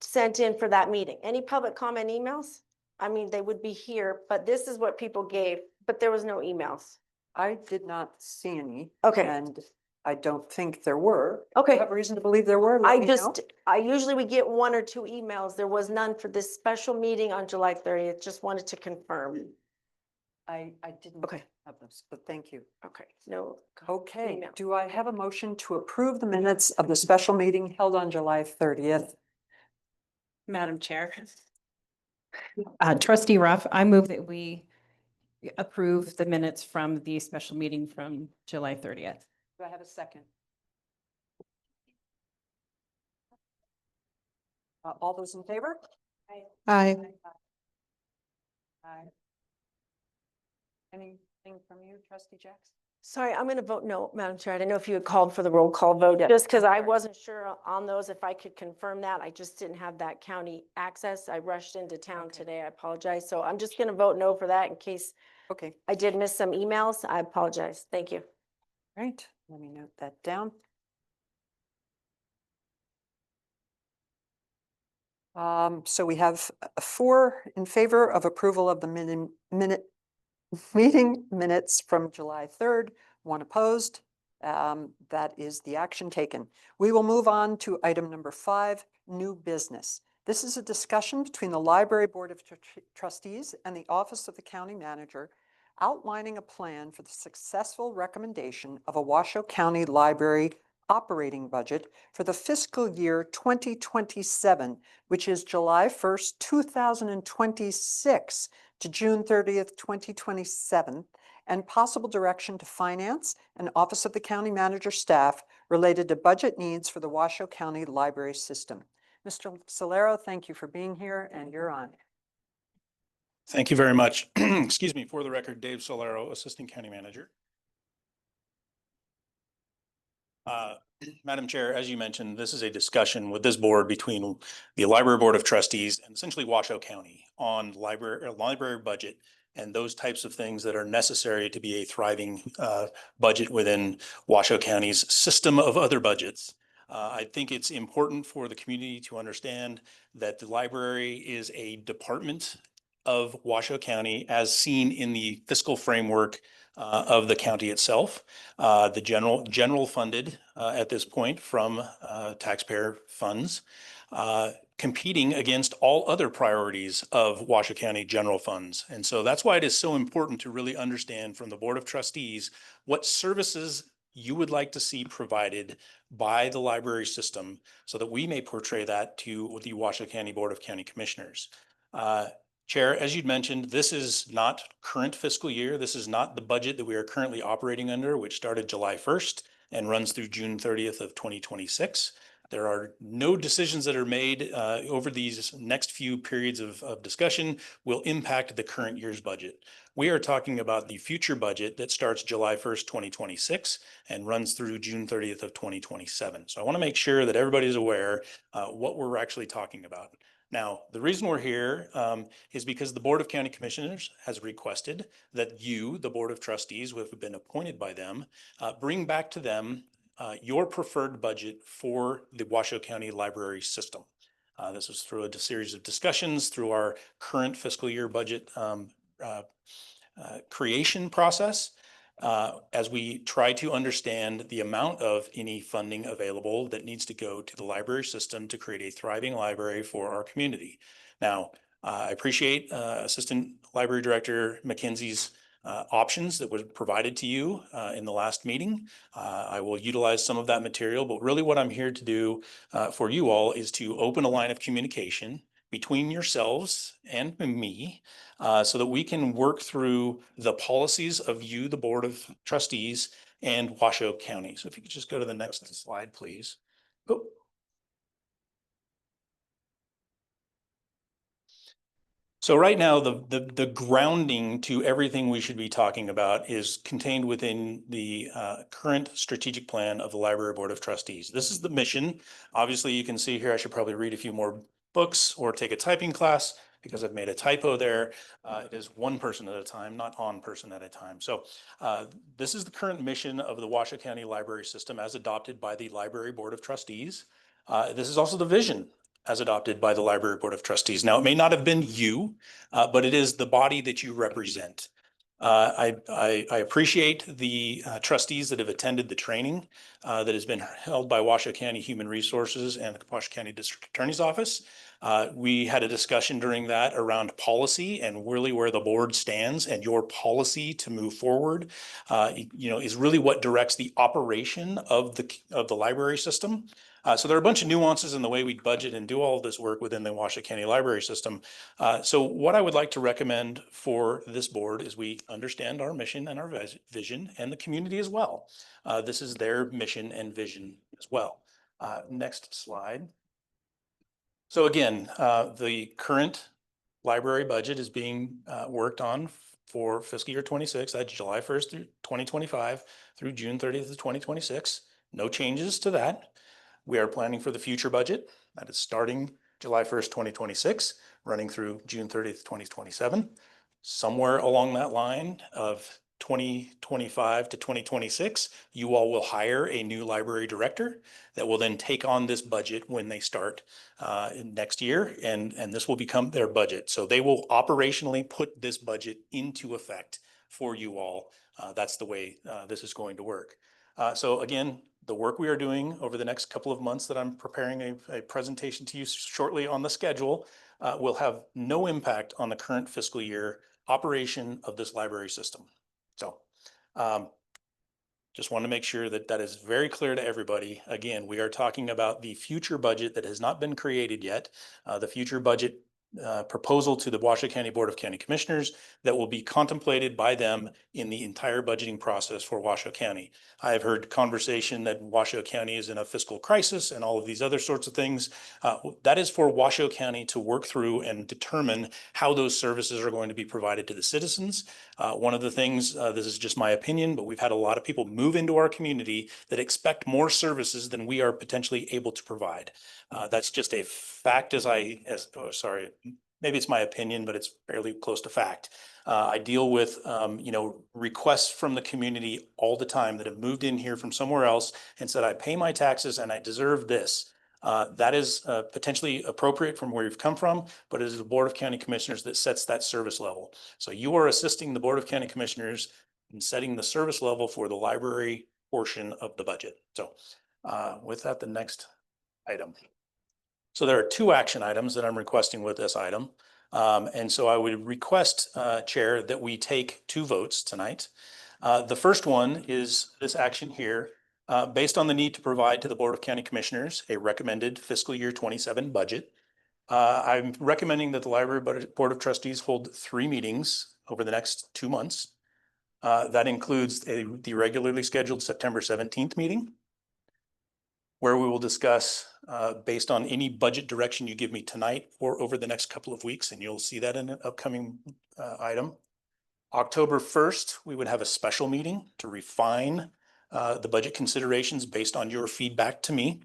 [SPEAKER 2] sent in for that meeting? Any public comment emails? I mean, they would be here, but this is what people gave, but there was no emails.
[SPEAKER 1] I did not see any.
[SPEAKER 2] Okay.
[SPEAKER 1] And I don't think there were.
[SPEAKER 2] Okay.
[SPEAKER 1] I have reason to believe there were.
[SPEAKER 2] I usually we get 1 or 2 emails. There was none for this special meeting on July 30th. Just wanted to confirm.
[SPEAKER 1] I didn't have those, but thank you.
[SPEAKER 2] Okay, no.
[SPEAKER 1] Okay,
[SPEAKER 2] email.
[SPEAKER 1] do I have a motion to approve the minutes of the special meeting held on July 30th?
[SPEAKER 3] Madam Chair. Trustee Ruff, I move that we approve the minutes from the special meeting from July 30th.
[SPEAKER 1] Do I have a second? All those in favor?
[SPEAKER 3] Aye.
[SPEAKER 1] Aye. Anything from you, Trustee Jacks?
[SPEAKER 2] Sorry, I'm going to vote no, Madam Chair. I didn't know if you had called for the roll call vote, just because I wasn't sure on those, if I could confirm that. I just didn't have that county access. I rushed into town today. I apologize. So I'm just going to vote no for that in case I did miss some emails. I apologize. Thank you.
[SPEAKER 1] Right, let me note that down. So we have 4 in favor of approval of the meeting minutes from July 3rd, 1 opposed. That is the action taken. We will move on to item number 5, new business. This is a discussion between the Library Board of Trustees and the Office of the County Manager outlining a plan for the successful recommendation of a Washoe County Library operating budget for the fiscal year 2027, which is July 1st, 2026 to June 30th, 2027, and possible direction to Finance and Office of the County Manager staff related to budget needs for the Washoe County Library System. Mr. Solero, thank you for being here, and you're on.
[SPEAKER 6] Thank you very much. Excuse me, for the record, Dave Solero, Assistant County Manager. Madam Chair, as you mentioned, this is a discussion with this board between the Library Board of Trustees and essentially Washoe County on library budget and those types of things that are necessary to be a thriving budget within Washoe County's system of other budgets. I think it's important for the community to understand that the library is a department of Washoe County as seen in the fiscal framework of the county itself. The general funded at this point from taxpayer funds, competing against all other priorities of Washoe County general funds. And so that's why it is so important to really understand from the Board of Trustees what services you would like to see provided by the library system so that we may portray that to the Washoe County Board of County Commissioners. Chair, as you'd mentioned, this is not current fiscal year. This is not the budget that we are currently operating under, which started July 1st and runs through June 30th of 2026. There are no decisions that are made over these next few periods of discussion will impact the current year's budget. We are talking about the future budget that starts July 1st, 2026 and runs through June 30th of 2027. So I want to make sure that everybody's aware what we're actually talking about. Now, the reason we're here is because the Board of County Commissioners has requested that you, the Board of Trustees, who have been appointed by them, bring back to them your preferred budget for the Washoe County Library System. This was through a series of discussions through our current fiscal year budget creation process. As we try to understand the amount of any funding available that needs to go to the library system to create a thriving library for our community. Now, I appreciate Assistant Library Director McKenzie's options that were provided to you in the last meeting. I will utilize some of that material, but really what I'm here to do for you all is to open a line of communication between yourselves and me so that we can work through the policies of you, the Board of Trustees, and Washoe County. So if you could just go to the next slide, please. Oh. So right now, the grounding to everything we should be talking about is contained within the current strategic plan of the Library Board of Trustees. This is the mission. Obviously, you can see here, I should probably read a few more books or take a typing class because I've made a typo there. It is one person at a time, not on person at a time. So this is the current mission of the Washoe County Library System as adopted by the Library Board of Trustees. This is also the vision as adopted by the Library Board of Trustees. Now, it may not have been you, but it is the body that you represent. I appreciate the trustees that have attended the training that has been held by Washoe County Human Resources and the Washoe County District Attorney's Office. We had a discussion during that around policy and really where the board stands, and your policy to move forward, is really what directs the operation of the library system. So there are a bunch of nuances in the way we budget and do all of this work within the Washoe County Library System. So what I would like to recommend for this board is we understand our mission and our vision and the community as well. This is their mission and vision as well. Next slide. So again, the current library budget is being worked on for fiscal year 26. That's July 1st through 2025 through June 30th of 2026. No changes to that. We are planning for the future budget that is starting July 1st, 2026, running through June 30th, 2027. Somewhere along that line of 2025 to 2026, you all will hire a new library director that will then take on this budget when they start next year, and this will become their budget. So they will operationally put this budget into effect for you all. That's the way this is going to work. So again, the work we are doing over the next couple of months that I'm preparing a presentation to you shortly on the schedule will have no impact on the current fiscal year operation of this library system. So just want to make sure that that is very clear to everybody. Again, we are talking about the future budget that has not been created yet, the future budget proposal to the Washoe County Board of County Commissioners that will be contemplated by them in the entire budgeting process for Washoe County. I have heard conversation that Washoe County is in a fiscal crisis and all of these other sorts of things. That is for Washoe County to work through and determine how those services are going to be provided to the citizens. One of the things, this is just my opinion, but we've had a lot of people move into our community that expect more services than we are potentially able to provide. That's just a fact maybe it's my opinion, but it's fairly close to fact. I deal with, requests from the community all the time that have moved in here from somewhere else and said, I pay my taxes and I deserve this. That is potentially appropriate from where you've come from, but it is the Board of County Commissioners that sets that service level. So you are assisting the Board of County Commissioners in setting the service level for the library portion of the budget. So with that, the next item. So there are two action items that I'm requesting with this item. And so I would request, Chair, that we take two votes tonight. The first one is this action here, based on the need to provide to the Board of County Commissioners a recommended fiscal year 27 budget. I'm recommending that the Library Board of Trustees hold 3 meetings over the next 2 months. That includes the regularly scheduled September 17th meeting, where we will discuss based on any budget direction you give me tonight or over the next couple of weeks, and you'll see that in an upcoming item. October 1st, we would have a special meeting to refine the budget considerations based on your feedback to me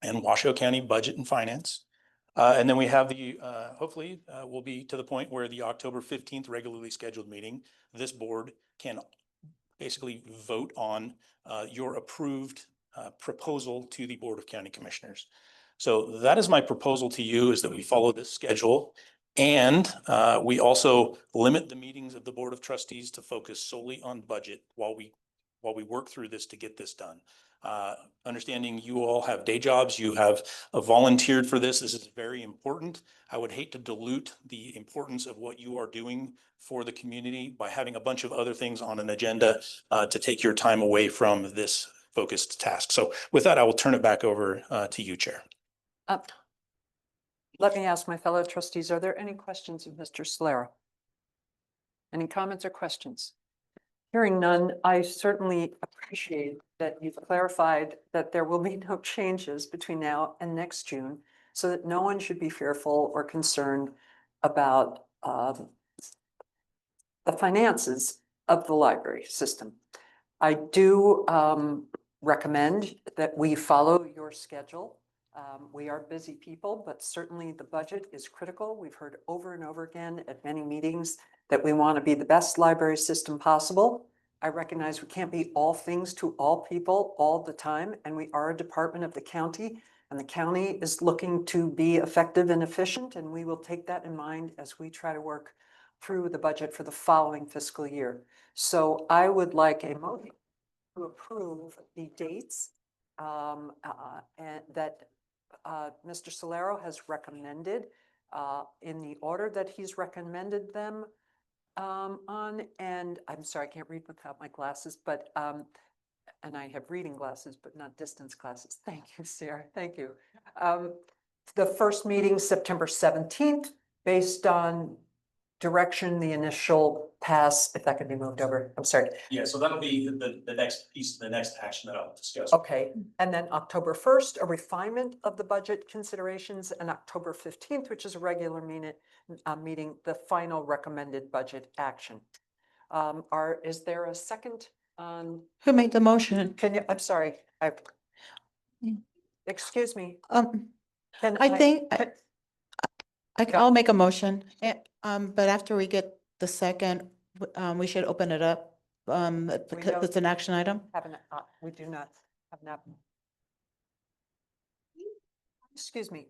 [SPEAKER 6] and Washoe County Budget and Finance. And then we have hopefully we'll be to the point where the October 15th regularly scheduled meeting, this board can basically vote on your approved proposal to the Board of County Commissioners. So that is my proposal to you, is that we follow this schedule. And we also limit the meetings of the Board of Trustees to focus solely on budget while we work through this to get this done. Understanding you all have day jobs, you have volunteered for this. This is very important. I would hate to dilute the importance of what you are doing for the community by having a bunch of other things on an agenda to take your time away from this focused task. So with that, I will turn it back over to you, Chair.
[SPEAKER 1] Let me ask my fellow trustees, are there any questions of Mr. Solero? Any comments or questions? Hearing none, I certainly appreciate that you've clarified that there will be no changes between now and next June, so that no one should be fearful or concerned about the finances of the library system. I do recommend that we follow your schedule. We are busy people, but certainly the budget is critical. We've heard over and over again at many meetings that we want to be the best library system possible. I recognize we can't be all things to all people all the time, and we are a department of the county, and the county is looking to be effective and efficient, and we will take that in mind as we try to work through the budget for the following fiscal year. So I would like a motion to approve the dates and that Mr. Solero has recommended in the order that he's recommended them on. And I'm sorry, I can't read without my glasses, but and I have reading glasses, but not distance glasses. Thank you, Sarah. Thank you. The first meeting, September 17th, based on direction, the initial pass, if that could be moved over. I'm sorry.
[SPEAKER 6] Yeah, so that'll be the next piece, the next action that I'll discuss.
[SPEAKER 1] Okay, and then October 1st, a refinement of the budget considerations, and October 15th, which is a regular meeting, the final recommended budget action. Is there a second on?
[SPEAKER 16] Who made the motion?
[SPEAKER 1] Can you, I'm sorry, excuse me. Can
[SPEAKER 16] I think
[SPEAKER 1] can-
[SPEAKER 16] I'll make a motion, but after we get the second, we should open it up, because it's an action item.
[SPEAKER 1] We do not have an. Excuse me.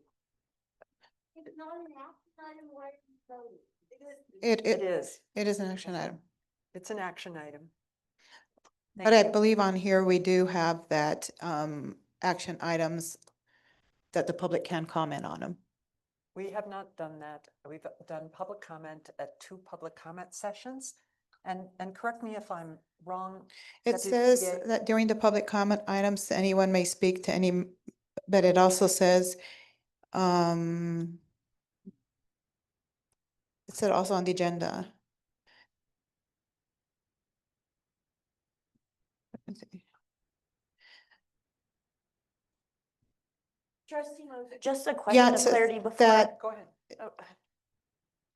[SPEAKER 16] It
[SPEAKER 1] is.
[SPEAKER 16] It is an action item.
[SPEAKER 1] It's an action item.
[SPEAKER 16] But I believe on here, we do have that, action items that the public can comment on them.
[SPEAKER 1] We have not done that. We've done public comment at 2 public comment sessions. And correct me if I'm wrong.
[SPEAKER 16] It
[SPEAKER 1] Deputy
[SPEAKER 16] says
[SPEAKER 1] PA.
[SPEAKER 16] that during the public comment items, anyone may speak to any, but it also says, it said also on the agenda.
[SPEAKER 5] Trustee Moser, just a
[SPEAKER 16] Yeah,
[SPEAKER 5] question
[SPEAKER 16] it
[SPEAKER 5] of
[SPEAKER 16] says
[SPEAKER 5] clarity before.
[SPEAKER 16] that,
[SPEAKER 1] Go ahead. Oh,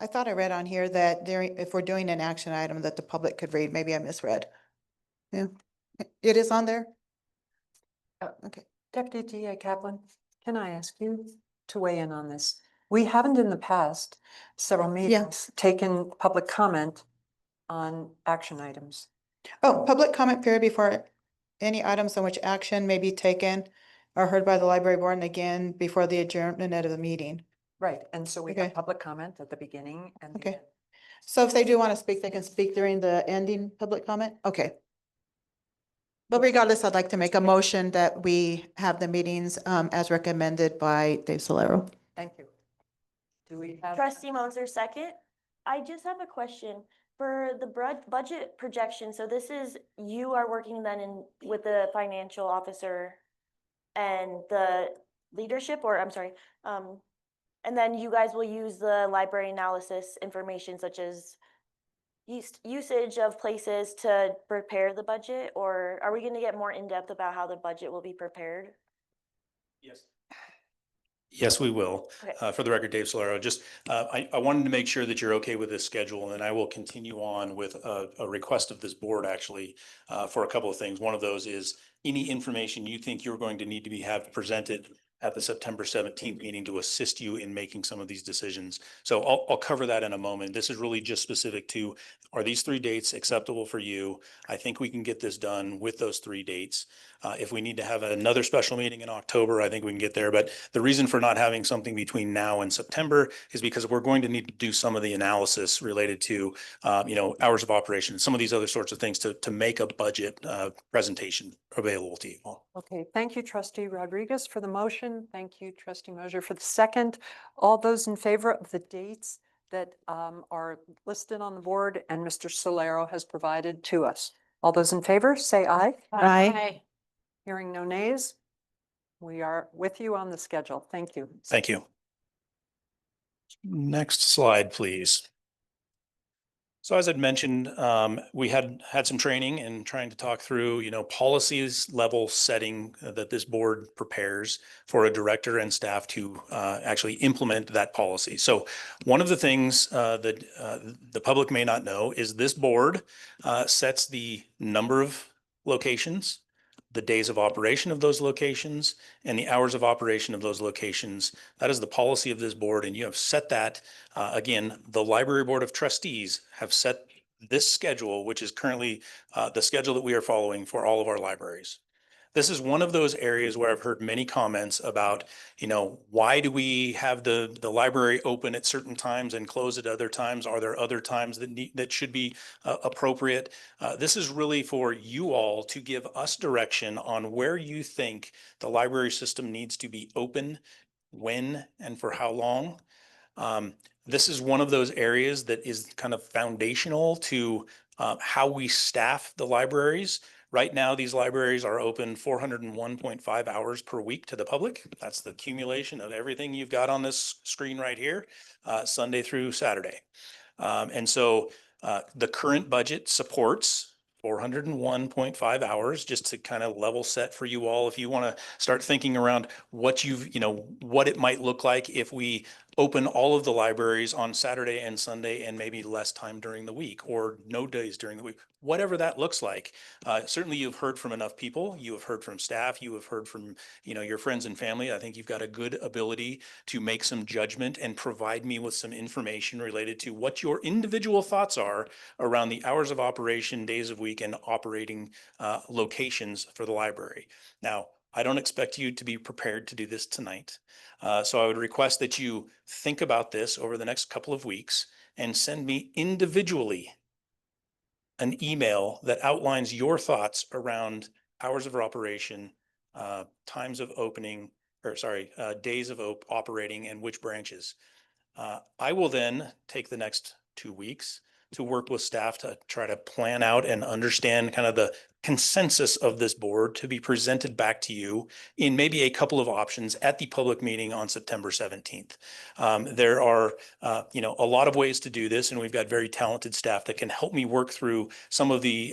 [SPEAKER 16] I thought I read on here that if we're doing an action item that the public could read, maybe I misread. Yeah, it is on there? Okay.
[SPEAKER 1] Deputy DA Kaplan, can I ask you to weigh in on this? We haven't in the past, several meetings, taken public comment on action items.
[SPEAKER 7] Oh, public comment period before any items on which action may be taken are heard by the library board and again before the adjournment of the meeting.
[SPEAKER 1] Right, and so we
[SPEAKER 7] Okay.
[SPEAKER 1] have public comment at the beginning and the
[SPEAKER 7] Okay.
[SPEAKER 1] end.
[SPEAKER 7] So if they do want to speak, they can speak during the ending public comment? Okay. But regardless, I'd like to make a motion that we have the meetings as recommended by Dave Solero.
[SPEAKER 1] Thank you. Do we have?
[SPEAKER 5] Trustee Moser, second. I just have a question for the budget projection. So this is, you are working then in with the financial officer and the leadership, or I'm sorry, and then you guys will use the library analysis information such as usage of places to prepare the budget, or are we going to get more in depth about how the budget will be prepared?
[SPEAKER 6] Yes. Yes, we will.
[SPEAKER 5] Okay.
[SPEAKER 6] For the record, Dave Solero, just, I wanted to make sure that you're okay with this schedule, and I will continue on with a request of this board actually, for a couple of things. One of those is any information you think you're going to need to have presented at the September 17th meeting to assist you in making some of these decisions. So I'll cover that in a moment. This is really just specific to, are these 3 dates acceptable for you? I think we can get this done with those 3 dates. If we need to have another special meeting in October, I think we can get there. But the reason for not having something between now and September is because we're going to need to do some of the analysis related to, hours of operation, some of these other sorts of things to make a budget presentation available to you all.
[SPEAKER 1] Okay, thank you, Trustee Rodriguez for the motion. Thank you, Trustee Moser for the second. All those in favor of the dates that are listed on the board and Mr. Solero has provided to us. All those in favor, say aye.
[SPEAKER 7] Aye.
[SPEAKER 1] Hearing no nays, we are with you on the schedule. Thank you.
[SPEAKER 6] Thank you. Next slide, please. So as I'd mentioned, we had some training and trying to talk through, policies level setting that this board prepares for a director and staff to actually implement that policy. So one of the things that the public may not know is this board sets the number of locations, the days of operation of those locations, and the hours of operation of those locations. That is the policy of this board, and you have set that. Again, the Library Board of Trustees have set this schedule, which is currently the schedule that we are following for all of our libraries. This is one of those areas where I've heard many comments about, why do we have the library open at certain times and close at other times? Are there other times that should be appropriate? This is really for you all to give us direction on where you think the library system needs to be open, when, and for how long. This is one of those areas that is kind of foundational to how we staff the libraries. Right now, these libraries are open 401.5 hours per week to the public. That's the accumulation of everything you've got on this screen right here, Sunday through Saturday. And so the current budget supports 401.5 hours, just to kind of level set for you all. If you want to start thinking around what what it might look like if we open all of the libraries on Saturday and Sunday and maybe less time during the week or no days during the week, whatever that looks like. Certainly you've heard from enough people, you have heard from staff, you have heard from, your friends and family. I think you've got a good ability to make some judgment and provide me with some information related to what your individual thoughts are around the hours of operation, days of week, and operating locations for the library. Now, I don't expect you to be prepared to do this tonight. So I would request that you think about this over the next couple of weeks and send me individually an email that outlines your thoughts around hours of operation, times of opening, days of operating and which branches. I will then take the next 2 weeks to work with staff to try to plan out and understand kind of the consensus of this board to be presented back to you in maybe a couple of options at the public meeting on September 17th. There are, a lot of ways to do this, and we've got very talented staff that can help me work through some of the,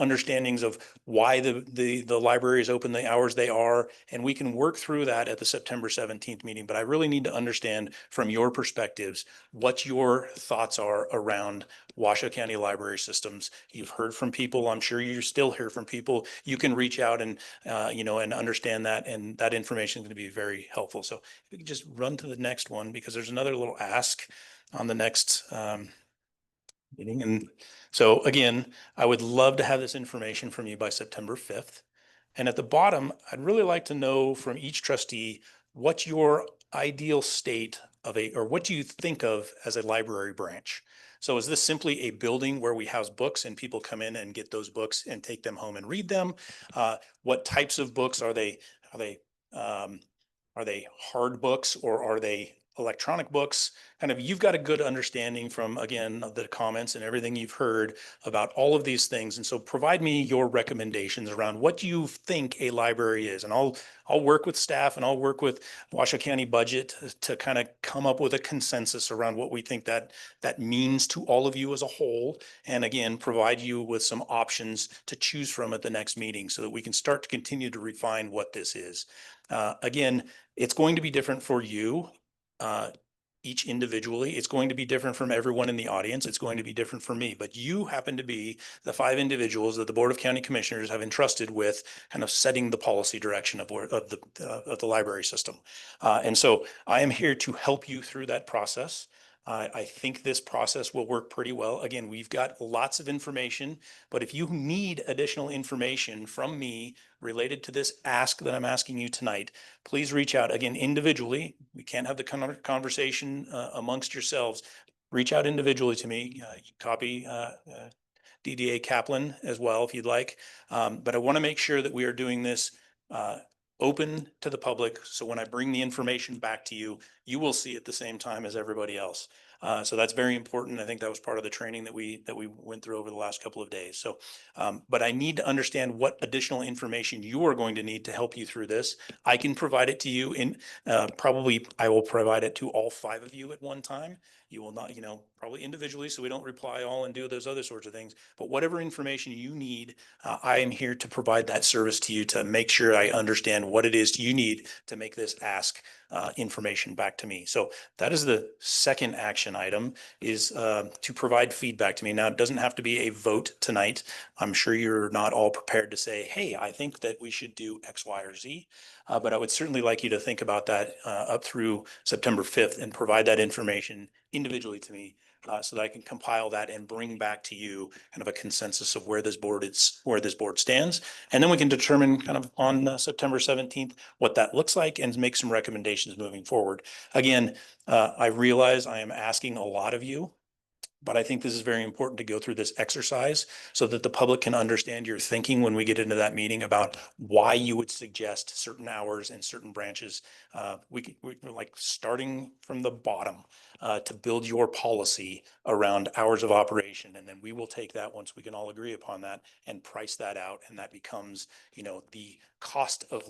[SPEAKER 6] understandings of why the library is open the hours they are, and we can work through that at the September 17th meeting. But I really need to understand from your perspectives what your thoughts are around Washoe County library systems. You've heard from people, I'm sure you still hear hear from people, you can reach out and, and understand that. And that information is going to be very helpful. So if we could just run to the next one, because there's another little ask on the next meeting. And so again, I would love to have this information from you by September 5th. And at the bottom, I'd really like to know from each trustee what your ideal state of or what do you think of as a library branch? So is this simply a building where we house books and people come in and get those books and take them home and read them? What types of books are they? Are they hard books or are they electronic books? Kind of, you've got a good understanding from, again, the comments and everything you've heard about all of these things. And so provide me your recommendations around what you think a library is. And I'll work with staff and I'll work with Washoe County budget to kind of come up with a consensus around what we think that means to all of you as a whole. And again, provide you with some options to choose from at the next meeting so that we can start to continue to refine what this is. Again, it's going to be different for you. Each individually. It's going to be different from everyone in the audience. It's going to be different for me, but you happen to be the 5 individuals that the Board of County Commissioners have entrusted with kind of setting the policy direction of the library system. And so I am here to help you through that process. I think this process will work pretty well. Again, we've got lots of information, but if you need additional information from me related to this ask that I'm asking you tonight, please reach out again individually. We can't have the conversation amongst yourselves. Reach out individually to me. Copy DDA Kaplan as well if you'd like. But I want to make sure that we are doing this open to the public. So when I bring the information back to you, you will see it the same time as everybody else. So that's very important. I think that was part of the training that we went through over the last couple of days. So, but I need to understand what additional information you are going to need to help you through this. I can provide it to you in probably I will provide it to all 5 of you at one time. You will not, probably individually, so we don't reply all and do those other sorts of things. But whatever information you need, I am here to provide that service to you to make sure I understand what it is you need to make this ask information back to me. So that is the second action item, is to provide feedback to me. Now, it doesn't have to be a vote tonight. I'm sure you're not all prepared to say, hey, I think that we should do X, Y, or Z. But I would certainly like you to think about that up through September 5th and provide that information individually to me so that I can compile that and bring back to you kind of a consensus of where this board stands. And then we can determine kind of on September 17th what that looks like and make some recommendations moving forward. Again, I realize I am asking a lot of you, but I think this is very important to go through this exercise so that the public can understand your thinking when we get into that meeting about why you would suggest certain hours and certain branches. We're like starting from the bottom to build your policy around hours of operation. And then we will take that once we can all agree upon that and price that out. And that becomes, the cost of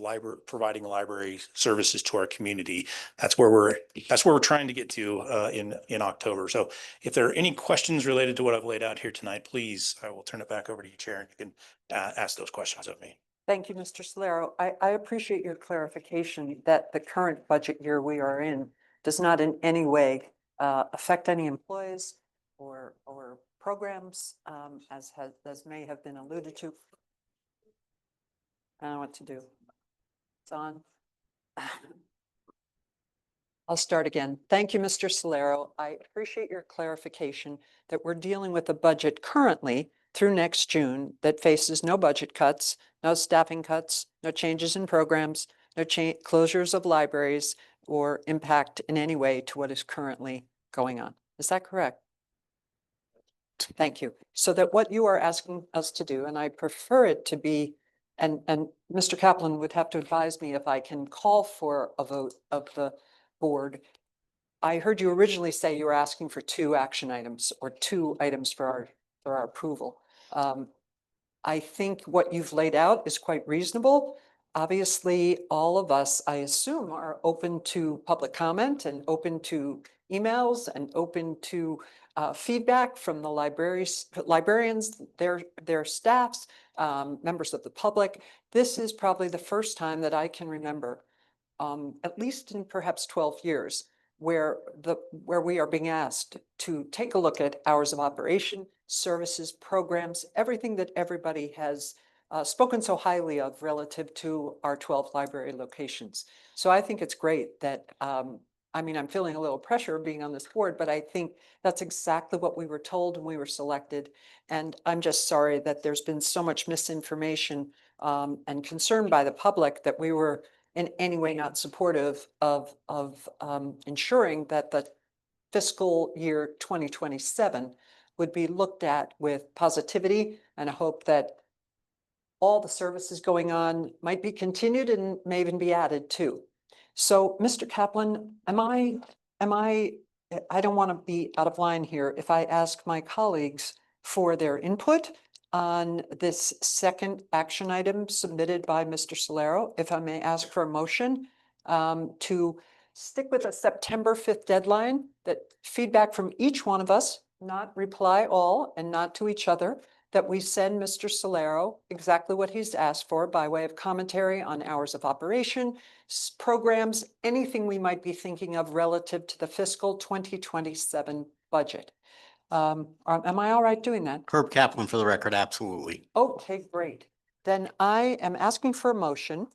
[SPEAKER 6] providing library services to our community. That's where we're trying to get to in October. So if there are any questions related to what I've laid out here tonight, please, I will turn it back over to you, Chair, and you can ask those questions of me.
[SPEAKER 1] Thank you, Mr. Solero. I appreciate your clarification that the current budget year we are in does not in any way affect any employees or programs, as may have been alluded to. I don't know what to do. It's on. I'll start again. Thank you, Mr. Solero. I appreciate your clarification that we're dealing with a budget currently through next June that faces no budget cuts, no staffing cuts, no changes in programs, no closures of libraries, or impact in any way to what is currently going on. Is that correct? Thank you. So that what you are asking us to do, and I prefer it to be, and Mr. Kaplan would have to advise me if I can call for a vote of the board. I heard you originally say you were asking for 2 action items or 2 items for our approval. I think what you've laid out is quite reasonable. Obviously, all of us, I assume, are open to public comment and open to emails and open to feedback from the librarians, their staffs, members of the public. This is probably the first time that I can remember, at least in perhaps 12 years, where we are being asked to take a look at hours of operation, services, programs, everything that everybody has spoken so highly of relative to our 12 library locations. So I think it's great that, I mean, I'm feeling a little pressure being on this board, but I think that's exactly what we were told when we were selected. And I'm just sorry that there's been so much misinformation and concern by the public that we were in any way not supportive of ensuring that the fiscal year 2027 would be looked at with positivity, and I hope that all the services going on might be continued and may even be added to. So, Mr. Kaplan, I don't want to be out of line here if I ask my colleagues for their input on this second action item submitted by Mr. Solero. If I may ask for a motion to stick with a September 5th deadline, that feedback from each one of us, not reply all and not to each other, that we send Mr. Solero exactly what he's asked for by way of commentary on hours of operation, programs, anything we might be thinking of relative to the fiscal 2027 budget. Am I all right doing that?
[SPEAKER 8] Herb Kaplan for the record, absolutely.
[SPEAKER 1] Okay, great. Then I am asking for a motion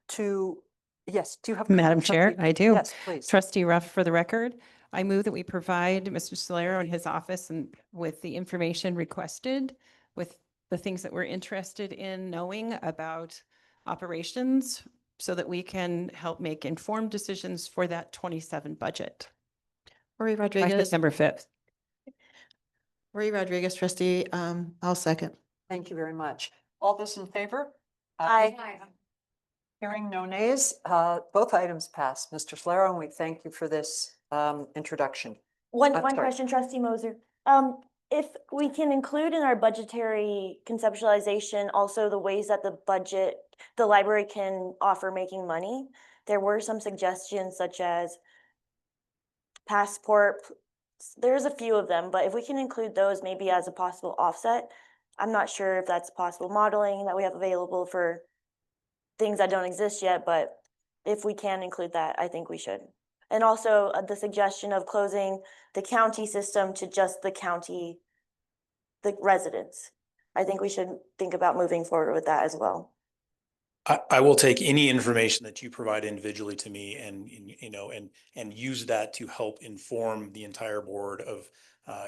[SPEAKER 1] to, yes, do you have?
[SPEAKER 3] Madam Chair,
[SPEAKER 1] Trustee-
[SPEAKER 3] I do.
[SPEAKER 1] Yes, please.
[SPEAKER 3] Trustee Ruff, for the record, I move that we provide Mr. Solero and his office and with the information requested, with the things that we're interested in knowing about operations, so that we can help make informed decisions for that 27 budget.
[SPEAKER 7] Marie
[SPEAKER 3] By
[SPEAKER 7] Rodriguez.
[SPEAKER 3] September 5th.
[SPEAKER 7] Marie Rodriguez, trustee, I'll second.
[SPEAKER 1] Thank you very much. All those in favor?
[SPEAKER 5] Aye.
[SPEAKER 1] Hearing no nays, both items pass. Mr. Solero, and we thank you for this introduction.
[SPEAKER 5] One
[SPEAKER 1] sorry.
[SPEAKER 5] question, trustee Moser. If we can include in our budgetary conceptualization also the ways that the library can offer making money. There were some suggestions such as passport. There's a few of them, but if we can include those maybe as a possible offset, I'm not sure if that's possible modeling that we have available for things that don't exist yet, but if we can include that, I think we should. And also the suggestion of closing the county system to just the residents. I think we should think about moving forward with that as well.
[SPEAKER 6] I will take any information that you provide individually to me and, you know, and use that to help inform the entire board of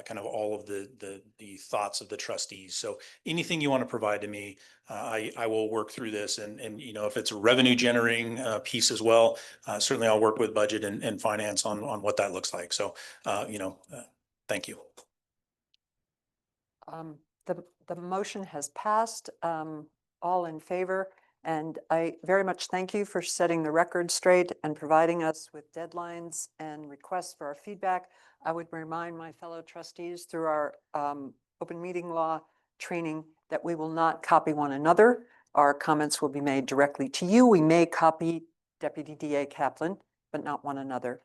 [SPEAKER 6] kind of all of the thoughts of the trustees. So anything you want to provide to me, I will work through this and, you know, if it's a revenue generating piece as well, certainly I'll work with budget and finance on what that looks like. So, you know, thank you.
[SPEAKER 1] The motion has passed, all in favor. And I very much thank you for setting the record straight and providing us with deadlines and requests for our feedback. I would remind my fellow trustees through our open meeting law training that we will not copy one another. Our comments will be made directly to you. We may copy Deputy DA Kaplan, but not one another.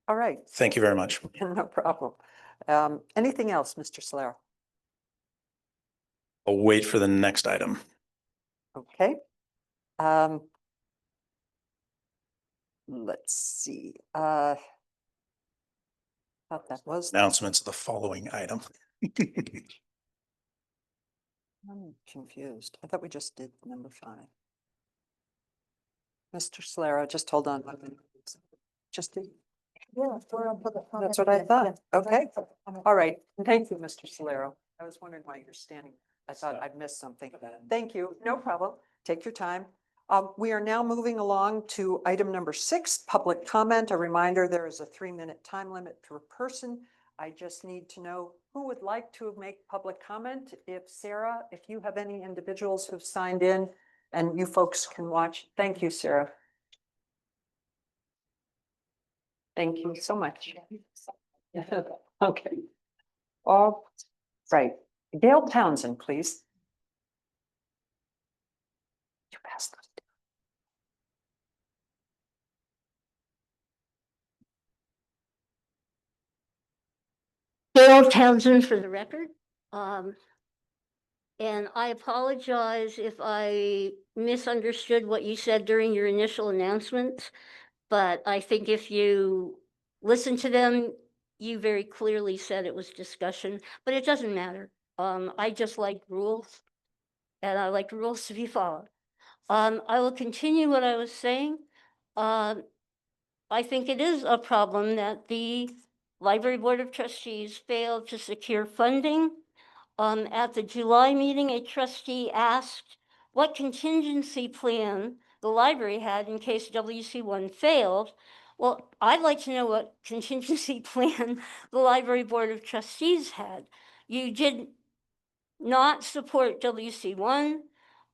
[SPEAKER 1] All right.
[SPEAKER 6] Thank you very much.
[SPEAKER 1] No problem. Anything else, Mr. Solero?
[SPEAKER 6] I'll wait for the next item.
[SPEAKER 1] Okay. Let's see. Thought that was.
[SPEAKER 6] Announcements of the following item.
[SPEAKER 1] I'm confused. I thought we just did number 5. Mr. Solero, just hold on. Just did. Yeah, that's what I thought. Okay. All right. Thank you, Mr. Solero. I was wondering why you're standing. I thought I'd missed something. Thank you. No problem. Take your time. We are now moving along to item number 6, public comment. A reminder, there is a 3-minute time limit per person. I just need to know who would like to make public comment. If Sarah, if you have any individuals who've signed in and you folks can watch. Thank you, Sarah. Thank you so much. Okay. All right. Gail Townsend, please. You pass those.
[SPEAKER 10] Gail Townsend for the record. And I apologize if I misunderstood what you said during your initial announcements, but I think if you listen to them, you very clearly said it was discussion, but it doesn't matter. I just like rules, and I like rules to be followed. I will continue what I was saying. I think it is a problem that the Library Board of Trustees failed to secure funding. At the July meeting, a trustee asked what contingency plan the library had in case WC1 failed. Well, I'd like to know what contingency plan the Library Board of Trustees had. You did not support WC1.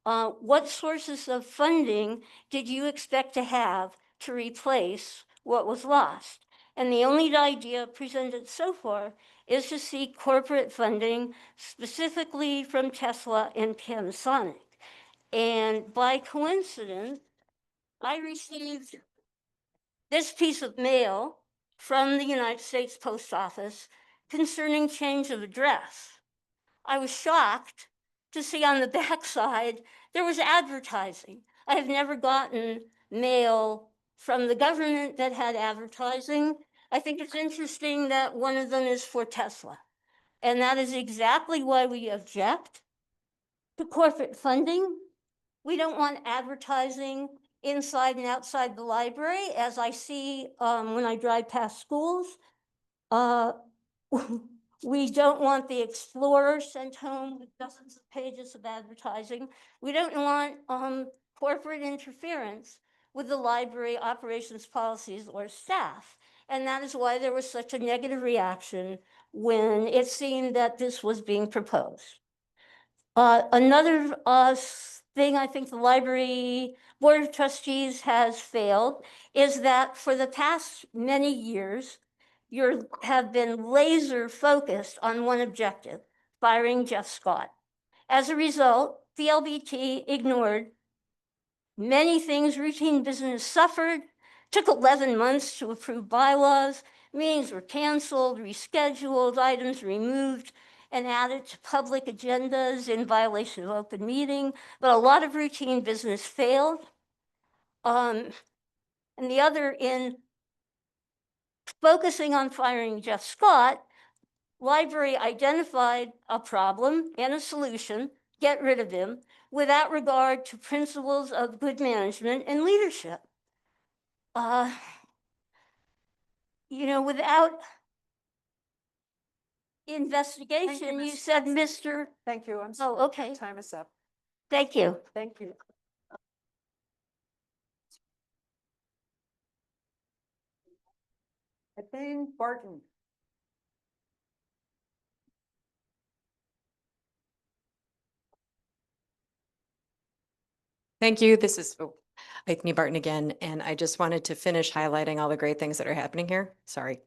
[SPEAKER 10] What sources of funding did you expect to have to replace what was lost? And the only idea presented so far is to seek corporate funding, specifically from Tesla and Panasonic. And by coincidence, I received this piece of mail from the United States Post Office concerning change of address. I was shocked to see on the backside there was advertising. I have never gotten mail from the government that had advertising. I think it's interesting that one of them is for Tesla. And that is exactly why we object to corporate funding. We don't want advertising inside and outside the library, as I see when I drive past schools. We don't want the Explorer sent home with dozens of pages of advertising. We don't want corporate interference with the library operations policies or staff. And that is why there was such a negative reaction when it seemed that this was being proposed. Another thing I think the Library Board of Trustees has failed is that for the past many years, you have been laser focused on one objective, firing Jeff Scott. As a result, the LBT ignored many things. Routine business suffered, took 11 months to approve bylaws, meetings were canceled, rescheduled, items removed, and added to public agendas in violation of open meeting, but a lot of routine business failed. And the other, in focusing on firing Jeff Scott, library identified a problem and a solution, get rid of him, without regard to principles of good management and leadership. Without investigation, you said, Mr.
[SPEAKER 1] Thank you. I'm
[SPEAKER 10] Oh,
[SPEAKER 1] sorry.
[SPEAKER 10] okay.
[SPEAKER 1] Time is up.
[SPEAKER 10] Thank you.
[SPEAKER 1] Thank you. Elaine Barton.
[SPEAKER 18] Thank you. This is Ethne Barton again, and I just wanted to finish highlighting all the great things that are happening here. Sorry.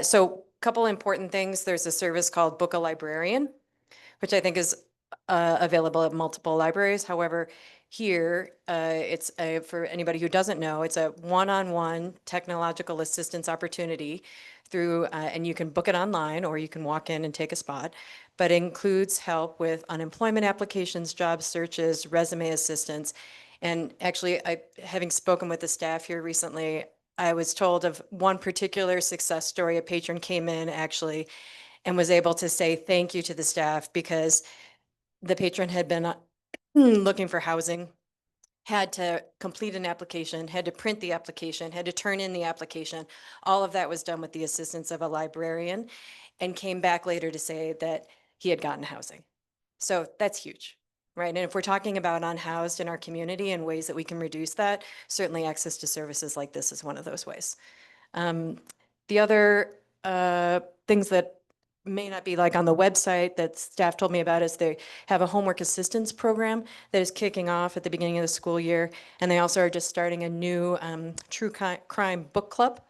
[SPEAKER 18] So couple important things. There's a service called Book a Librarian, which I think is available at multiple libraries. However, here, it's for anybody who doesn't know, it's a one-on-one technological assistance opportunity through, and you can book it online or you can walk in and take a spot, but it includes help with unemployment applications, job searches, resume assistance. And actually, having spoken with the staff here recently, I was told of one particular success story. A patron came in actually and was able to say thank you to the staff because the patron had been looking for housing, had to complete an application, had to print the application, had to turn in the application. All of that was done with the assistance of a librarian, and came back later to say that he had gotten housing. So that's huge, right? And if we're talking about unhoused in our community and ways that we can reduce that, certainly access to services like this is one of those ways. The other things that may not be like on the website that staff told me about is they have a homework assistance program that is kicking off at the beginning of the school year. And they also are just starting a new true crime book club.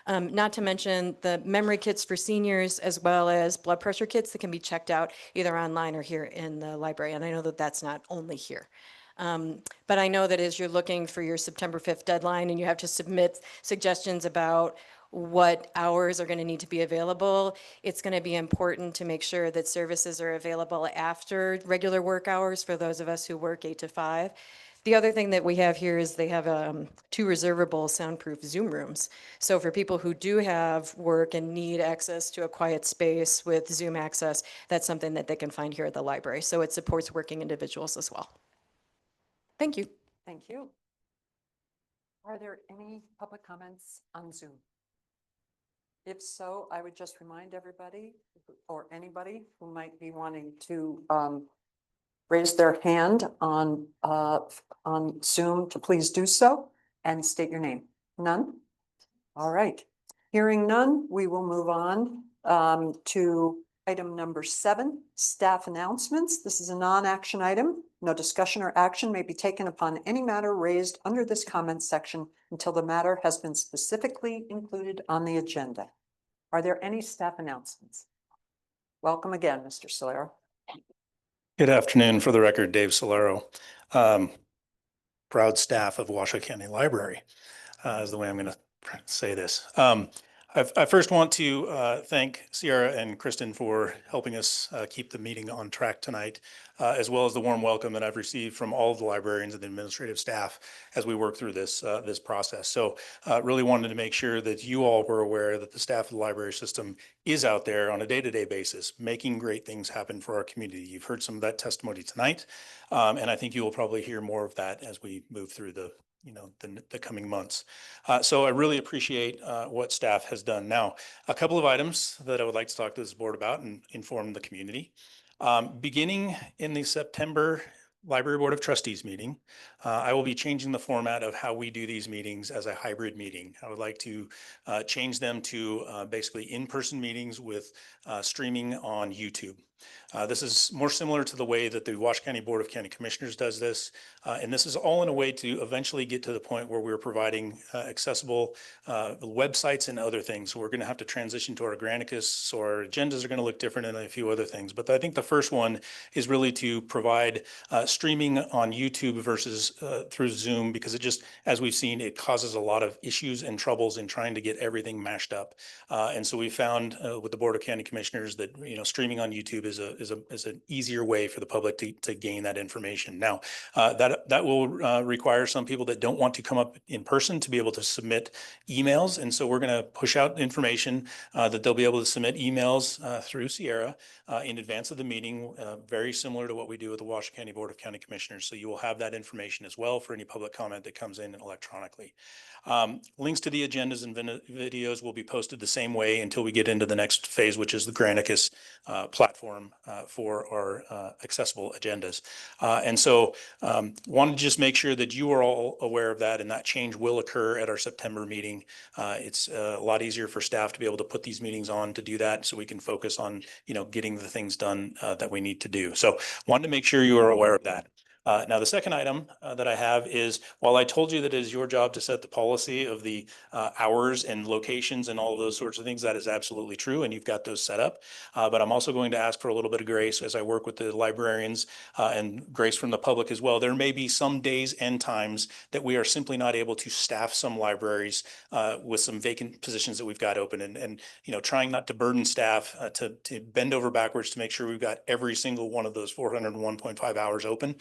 [SPEAKER 18] Not to mention the memory kits for seniors, as well as blood pressure kits that can be checked out either online or here in the library. And I know that that's not only here. But I know that as you're looking for your September 5th deadline and you have to submit suggestions about what hours are going to need to be available, it's going to be important to make sure that services are available after regular work hours for those of us who work 8 to 5, The other thing that we have here is they have 2 reservable soundproof Zoom rooms. So for people who do have work and need access to a quiet space with Zoom access, that's something that they can find here at the library. So it supports working individuals as well. Thank you.
[SPEAKER 1] Thank you. Are there any public comments on Zoom? If so, I would just remind everybody or anybody who might be wanting to raise their hand on Zoom to please do so and state your name. None? All right. Hearing none, we will move on to item number 7, staff announcements. This is a non-action item. No discussion or action may be taken upon any matter raised under this comment section until the matter has been specifically included on the agenda. Are there any staff announcements? Welcome again, Mr. Solero.
[SPEAKER 6] Good afternoon. For the record, Dave Solero, proud staff of Washoe County Library, is the way I'm going to say this. I first want to thank Sierra and Kristen for helping us keep the meeting on track tonight, as well as the warm welcome that I've received from all of the librarians and the administrative staff as we work through this process. So really wanted to make sure that you all were aware that the staff of the library system is out there on a day-to-day basis, making great things happen for our community. You've heard some of that testimony tonight, and I think you will probably hear more of that as we move through the coming months. So I really appreciate what staff has done. Now, a couple of items that I would like to talk to this board about and inform the community. Beginning in the September Library Board of Trustees meeting, I will be changing the format of how we do these meetings as a hybrid meeting. I would like to change them to basically in-person meetings with streaming on YouTube. This is more similar to the way that the Washoe County Board of County Commissioners does this. And this is all in a way to eventually get to the point where we're providing accessible websites and other things. So we're going to have to transition to our Granicus, so our agendas are going to look different and a few other things. But I think the first one is really to provide streaming on YouTube versus through Zoom, because it just, as we've seen, it causes a lot of issues and troubles in trying to get everything mashed up. And so we found with the Board of County Commissioners that, streaming on YouTube is an easier way for the public to gain that information. Now, that will require some people that don't want to come up in person to be able to submit emails. And so we're going to push out information that they'll be able to submit emails through Sierra in advance of the meeting, very similar to what we do with the Washoe County Board of County Commissioners. So you will have that information as well for any public comment that comes in electronically. Links to the agendas and videos will be posted the same way until we get into the next phase, which is the Granicus platform for our accessible agendas. And so wanted to just make sure that you are all aware of that, and that change will occur at our September meeting. It's a lot easier for staff to be able to put these meetings on to do that, so we can focus on, getting the things done that we need to do. So wanted to make sure you are aware of that. Now, the second item that I have is, while I told you that it is your job to set the policy of the hours and locations and all of those sorts of things, that is absolutely true, and you've got those set up. But I'm also going to ask for a little bit of grace as I work with the librarians and grace from the public as well. There may be some days and times that we are simply not able to staff some libraries with some vacant positions that we've got open, and trying not to burden staff to bend over backwards to make sure we've got every single one of those 401.5 hours open.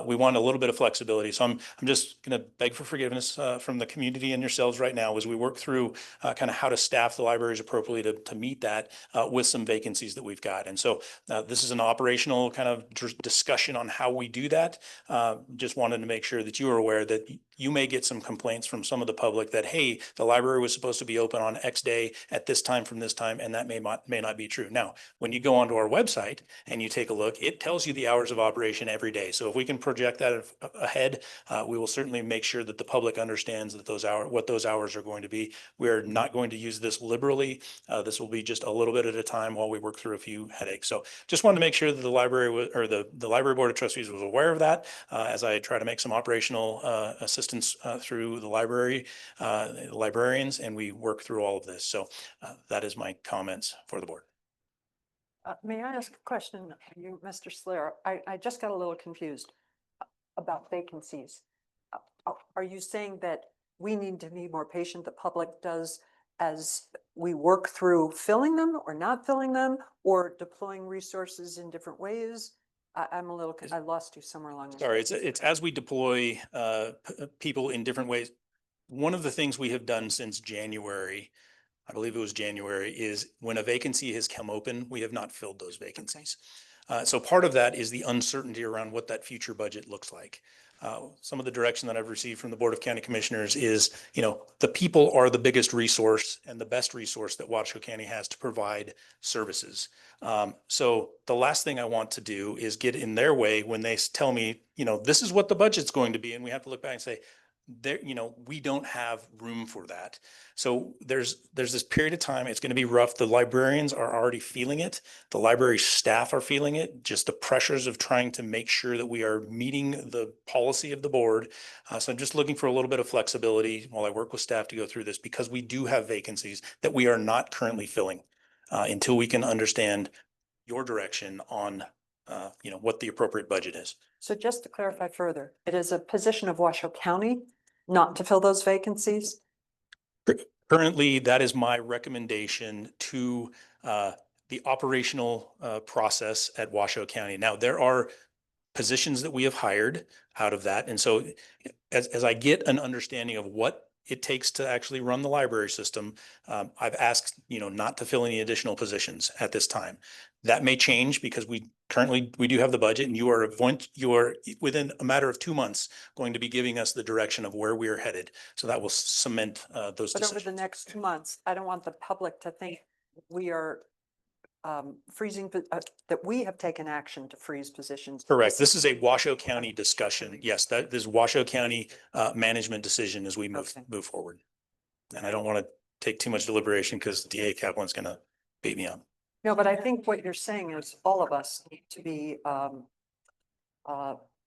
[SPEAKER 6] We want a little bit of flexibility. So I'm just going to beg for forgiveness from the community and yourselves right now as we work through kind of how to staff the libraries appropriately to meet that with some vacancies that we've got. And so this is an operational kind of discussion on how we do that. Just wanted to make sure that you are aware that you may get some complaints from some of the public that, hey, the library was supposed to be open on X day at this time from this time, and that may not be true. Now, when you go onto our website and you take a look, it tells you the hours of operation every day. So if we can project that ahead, we will certainly make sure that the public understands that what those hours are going to be. We're not going to use this liberally. This will be just a little bit at a time while we work through a few headaches. So just wanted to make sure that the library or the Library Board of Trustees was aware of that as I try to make some operational assistance through the librarians, and we work through all of this. So that is my comments for the board.
[SPEAKER 1] May I ask a question, you, Mr. Slayer? I just got a little confused about vacancies. Are you saying that we need to be more patient, the public does, as we work through filling them or not filling them, or deploying resources in different ways? I'm a little, I lost you somewhere along the way.
[SPEAKER 6] Sorry, it's as we deploy people in different ways. One of the things we have done since January, I believe it was January, is when a vacancy has come open, we have not filled those vacancies. So part of that is the uncertainty around what that future budget looks like. Some of the direction that I've received from the Board of County Commissioners is, the people are the biggest resource and the best resource that Washoe County has to provide services. So the last thing I want to do is get in their way when they tell me, this is what the budget's going to be, and we have to look back and say, there, we don't have room for that. So there's this period of time, it's going to be rough. The librarians are already feeling it. The library staff are feeling it, just the pressures of trying to make sure that we are meeting the policy of the board. So I'm just looking for a little bit of flexibility while I work with staff to go through this, because we do have vacancies that we are not currently filling until we can understand your direction on what the appropriate budget is.
[SPEAKER 1] So just to clarify further, it is a position of Washoe County not to fill those vacancies?
[SPEAKER 6] Currently, that is my recommendation to the operational process at Washoe County. Now, there are positions that we have hired out of that. And so as I get an understanding of what it takes to actually run the library system, I've asked, not to fill any additional positions at this time. That may change because we do have the budget, and you are within a matter of 2 months going to be giving us the direction of where we are headed. So that will cement those
[SPEAKER 1] But over
[SPEAKER 6] decisions.
[SPEAKER 1] the next 2 months, I don't want the public to think we are freezing, that we have taken action to freeze positions.
[SPEAKER 6] Correct. This is a Washoe County discussion. Yes, that is Washoe County management decision as we move forward. And I don't want to take too much deliberation because DA Kaplan's going to beat me up.
[SPEAKER 1] No, but I think what you're saying is all of us need to be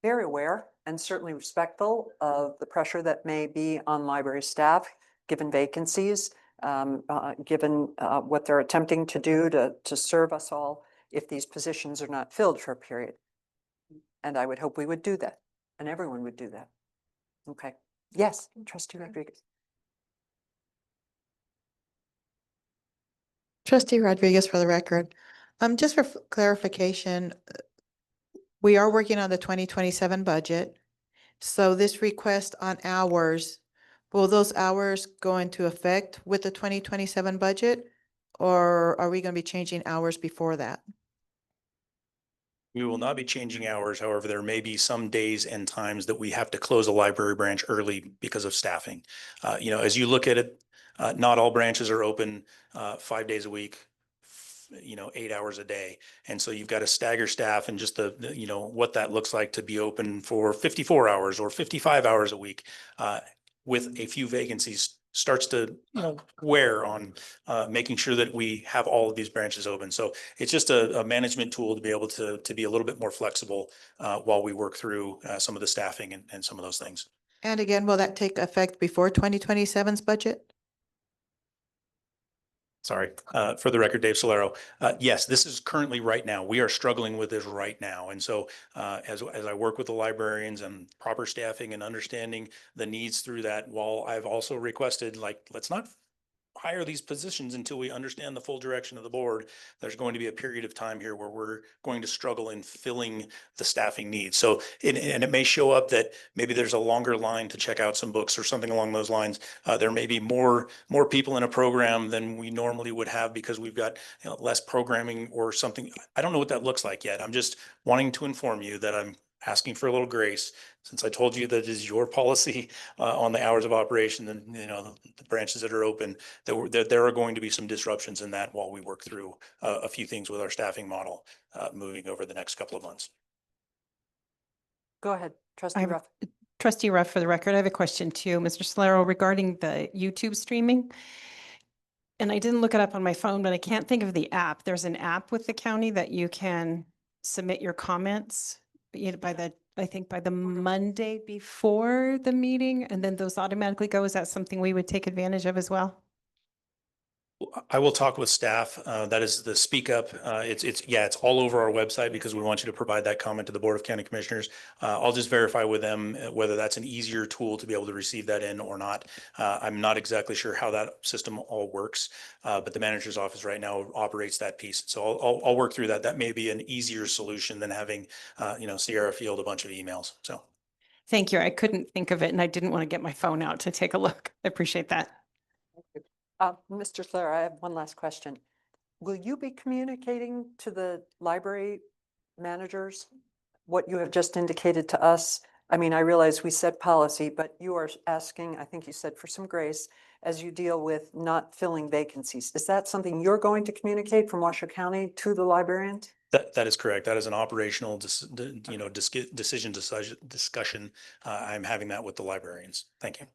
[SPEAKER 1] very aware and certainly respectful of the pressure that may be on library staff, given vacancies, given what they're attempting to do to serve us all if these positions are not filled for a period. And I would hope we would do that, and everyone would do that. Okay. Yes, Trustee Rodriguez.
[SPEAKER 7] Trustee Rodriguez, for the record. Just for clarification, we are working on the 2027 budget. So this request on hours, will those hours go into effect with the 2027 budget? Or are we going to be changing hours before that?
[SPEAKER 6] We will not be changing hours. However, there may be some days and times that we have to close a library branch early because of staffing. As you look at it, not all branches are open 5 days a week, 8 hours a day. And so you've got to stagger staff and just what that looks like to be open for 54 hours or 55 hours a week with a few vacancies starts to wear on making sure that we have all of these branches open. So it's just a management tool to be able to be a little bit more flexible while we work through some of the staffing and some of those things.
[SPEAKER 7] And again, will that take effect before 2027's budget?
[SPEAKER 6] Sorry, for the record, Dave Solero. Yes, this is currently right now. We are struggling with this right now. And so as I work with the librarians and proper staffing and understanding the needs through that, while I've also requested, let's not hire these positions until we understand the full direction of the board. There's going to be a period of time here where we're going to struggle in filling the staffing needs. So, and it may show up that maybe there's a longer line to check out some books or something along those lines. There may be more people in a program than we normally would have because we've got less programming or something. I don't know what that looks like yet. I'm just wanting to inform you that I'm asking for a little grace, since I told you that it is your policy on the hours of operation and the branches that are open, that there are going to be some disruptions in that while we work through a few things with our staffing model moving over the next couple of months.
[SPEAKER 1] Go ahead, Trustee Ruff.
[SPEAKER 3] Trustee Ruff, for the record, I have a question too, Mr. Solero, regarding the YouTube streaming. And I didn't look it up on my phone, but I can't think of the app. There's an app with the county that you can submit your comments I think by the Monday before the meeting, and then those automatically go. Is that something we would take advantage of as well?
[SPEAKER 6] I will talk with staff. That is the speak up. It's all over our website because we want you to provide that comment to the Board of County Commissioners. I'll just verify with them whether that's an easier tool to be able to receive that in or not. I'm not exactly sure how that system all works, but the manager's office right now operates that piece. So I'll work through that. That may be an easier solution than having, Sierra field a bunch of emails. So.
[SPEAKER 3] Thank you. I couldn't think of it and I didn't want to get my phone out to take a look. I appreciate that.
[SPEAKER 1] Mr. Slater, I have one last question. Will you be communicating to the library managers what you have just indicated to us? I mean, I realize we set policy, but you are asking, I think you said, for some grace as you deal with not filling vacancies. Is that something you're going to communicate from Washoe County to the librarians?
[SPEAKER 6] That is correct. That is an operational, decision discussion. I'm having that with the librarians. Thank you.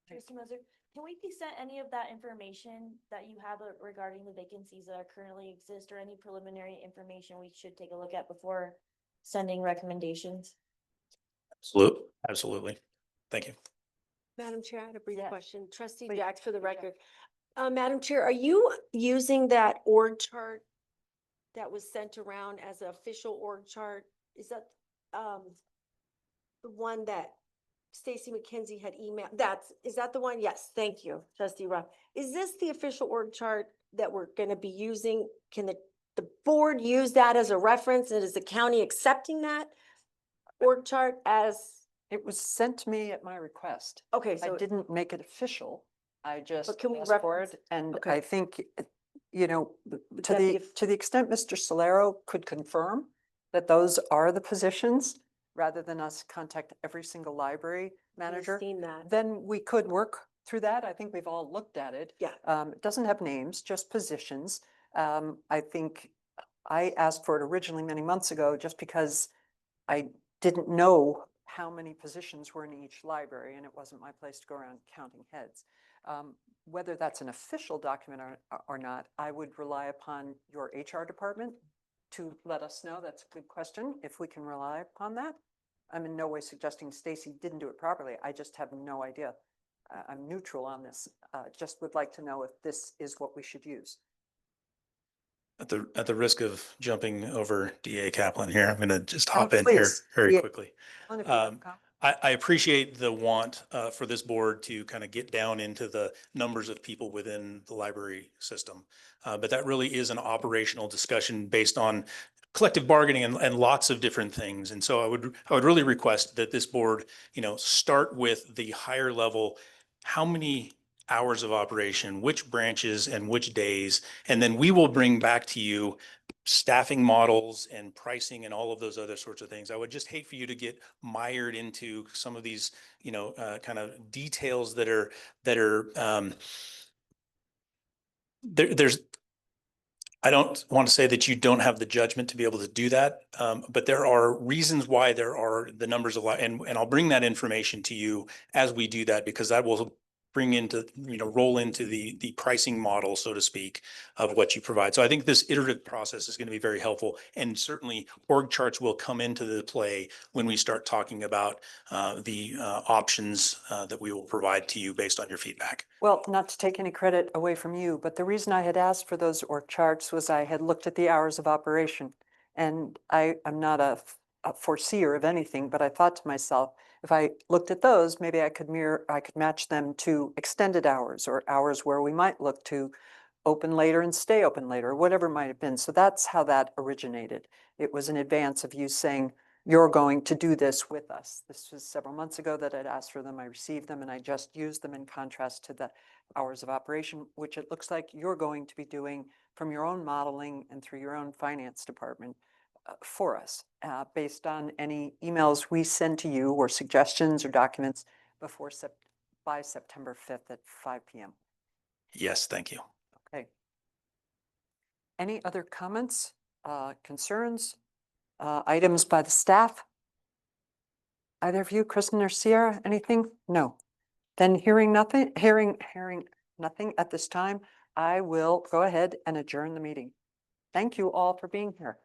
[SPEAKER 5] Trustee Moser, can we be sent any of that information that you have regarding the vacancies that currently exist, or any preliminary information we should take a look at before sending recommendations?
[SPEAKER 6] Absolutely. Thank you.
[SPEAKER 2] Madam Chair, I had a brief question. Trustee
[SPEAKER 1] Please.
[SPEAKER 2] Jacks, for the record. Madam Chair, are you using that org chart that was sent around as an official org chart? Is that the one that Stacy McKenzie had emailed? Is that the one? Yes, thank you, Trustee Roth. Is this the official org chart that we're going to be using? Can the board use that as a reference, and is the county accepting that org chart as?
[SPEAKER 1] It was sent to me at my request.
[SPEAKER 2] Okay,
[SPEAKER 1] I
[SPEAKER 2] so
[SPEAKER 1] didn't make it official. I just
[SPEAKER 2] can we
[SPEAKER 1] asked for
[SPEAKER 2] reference-
[SPEAKER 1] it. And
[SPEAKER 2] Okay.
[SPEAKER 1] I think, to
[SPEAKER 2] that
[SPEAKER 1] the,
[SPEAKER 2] the-
[SPEAKER 1] to the extent Mr. Solero could confirm that those are the positions, rather than us contact every single library manager,
[SPEAKER 2] seen that.
[SPEAKER 1] then we could work through that. I think we've all looked at it.
[SPEAKER 2] Yeah.
[SPEAKER 1] It doesn't have names, just positions. I think I asked for it originally many months ago, just because I didn't know how many positions were in each library, and it wasn't my place to go around counting heads. Whether that's an official document or not, I would rely upon your HR department to let us know. That's a good question, if we can rely upon that. I'm in no way suggesting Stacy didn't do it properly. I just have no idea. I'm neutral on this. Just would like to know if this is what we should use.
[SPEAKER 6] At the risk of jumping over DA Kaplan here, I'm going to just hop in
[SPEAKER 1] please.
[SPEAKER 6] here very
[SPEAKER 1] Yeah.
[SPEAKER 6] quickly.
[SPEAKER 1] Well, if you have a comment.
[SPEAKER 6] I appreciate the want for this board to kind of get down into the numbers of people within the library system. But that really is an operational discussion based on collective bargaining and lots of different things. And so I would really request that this board, start with the higher level, how many hours of operation, which branches and which days, and then we will bring back to you staffing models and pricing and all of those other sorts of things. I would just hate for you to get mired into some of these, kind of details that are there's, I don't want to say that you don't have the judgment to be able to do that, but there are reasons why there are the numbers of, and I'll bring that information to you as we do that, because that will bring into, roll into the pricing model, so to speak, of what you provide. So I think this iterative process is going to be very helpful, and certainly org charts will come into the play when we start talking about the options that we will provide to you based on your feedback.
[SPEAKER 1] Well, not to take any credit away from you, but the reason I had asked for those org charts was I had looked at the hours of operation. And I'm not a foreseer of anything, but I thought to myself, if I looked at those, maybe I could match them to extended hours, or hours where we might look to open later and stay open later, or whatever it might have been. So that's how that originated. It was in advance of you saying, you're going to do this with us. This was several months ago that I'd asked for them. I received them, and I just used them in contrast to the hours of operation, which it looks like you're going to be doing from your own modeling and through your own finance department for us, based on any emails we send to you or suggestions or documents by September 5th at 5 p.m.
[SPEAKER 6] Yes, thank you.
[SPEAKER 1] Okay. Any other comments, concerns, items by the staff? Either of you, Kristen or Sierra, anything? No. Then hearing nothing at this time, I will go ahead and adjourn the meeting. Thank you all for being here.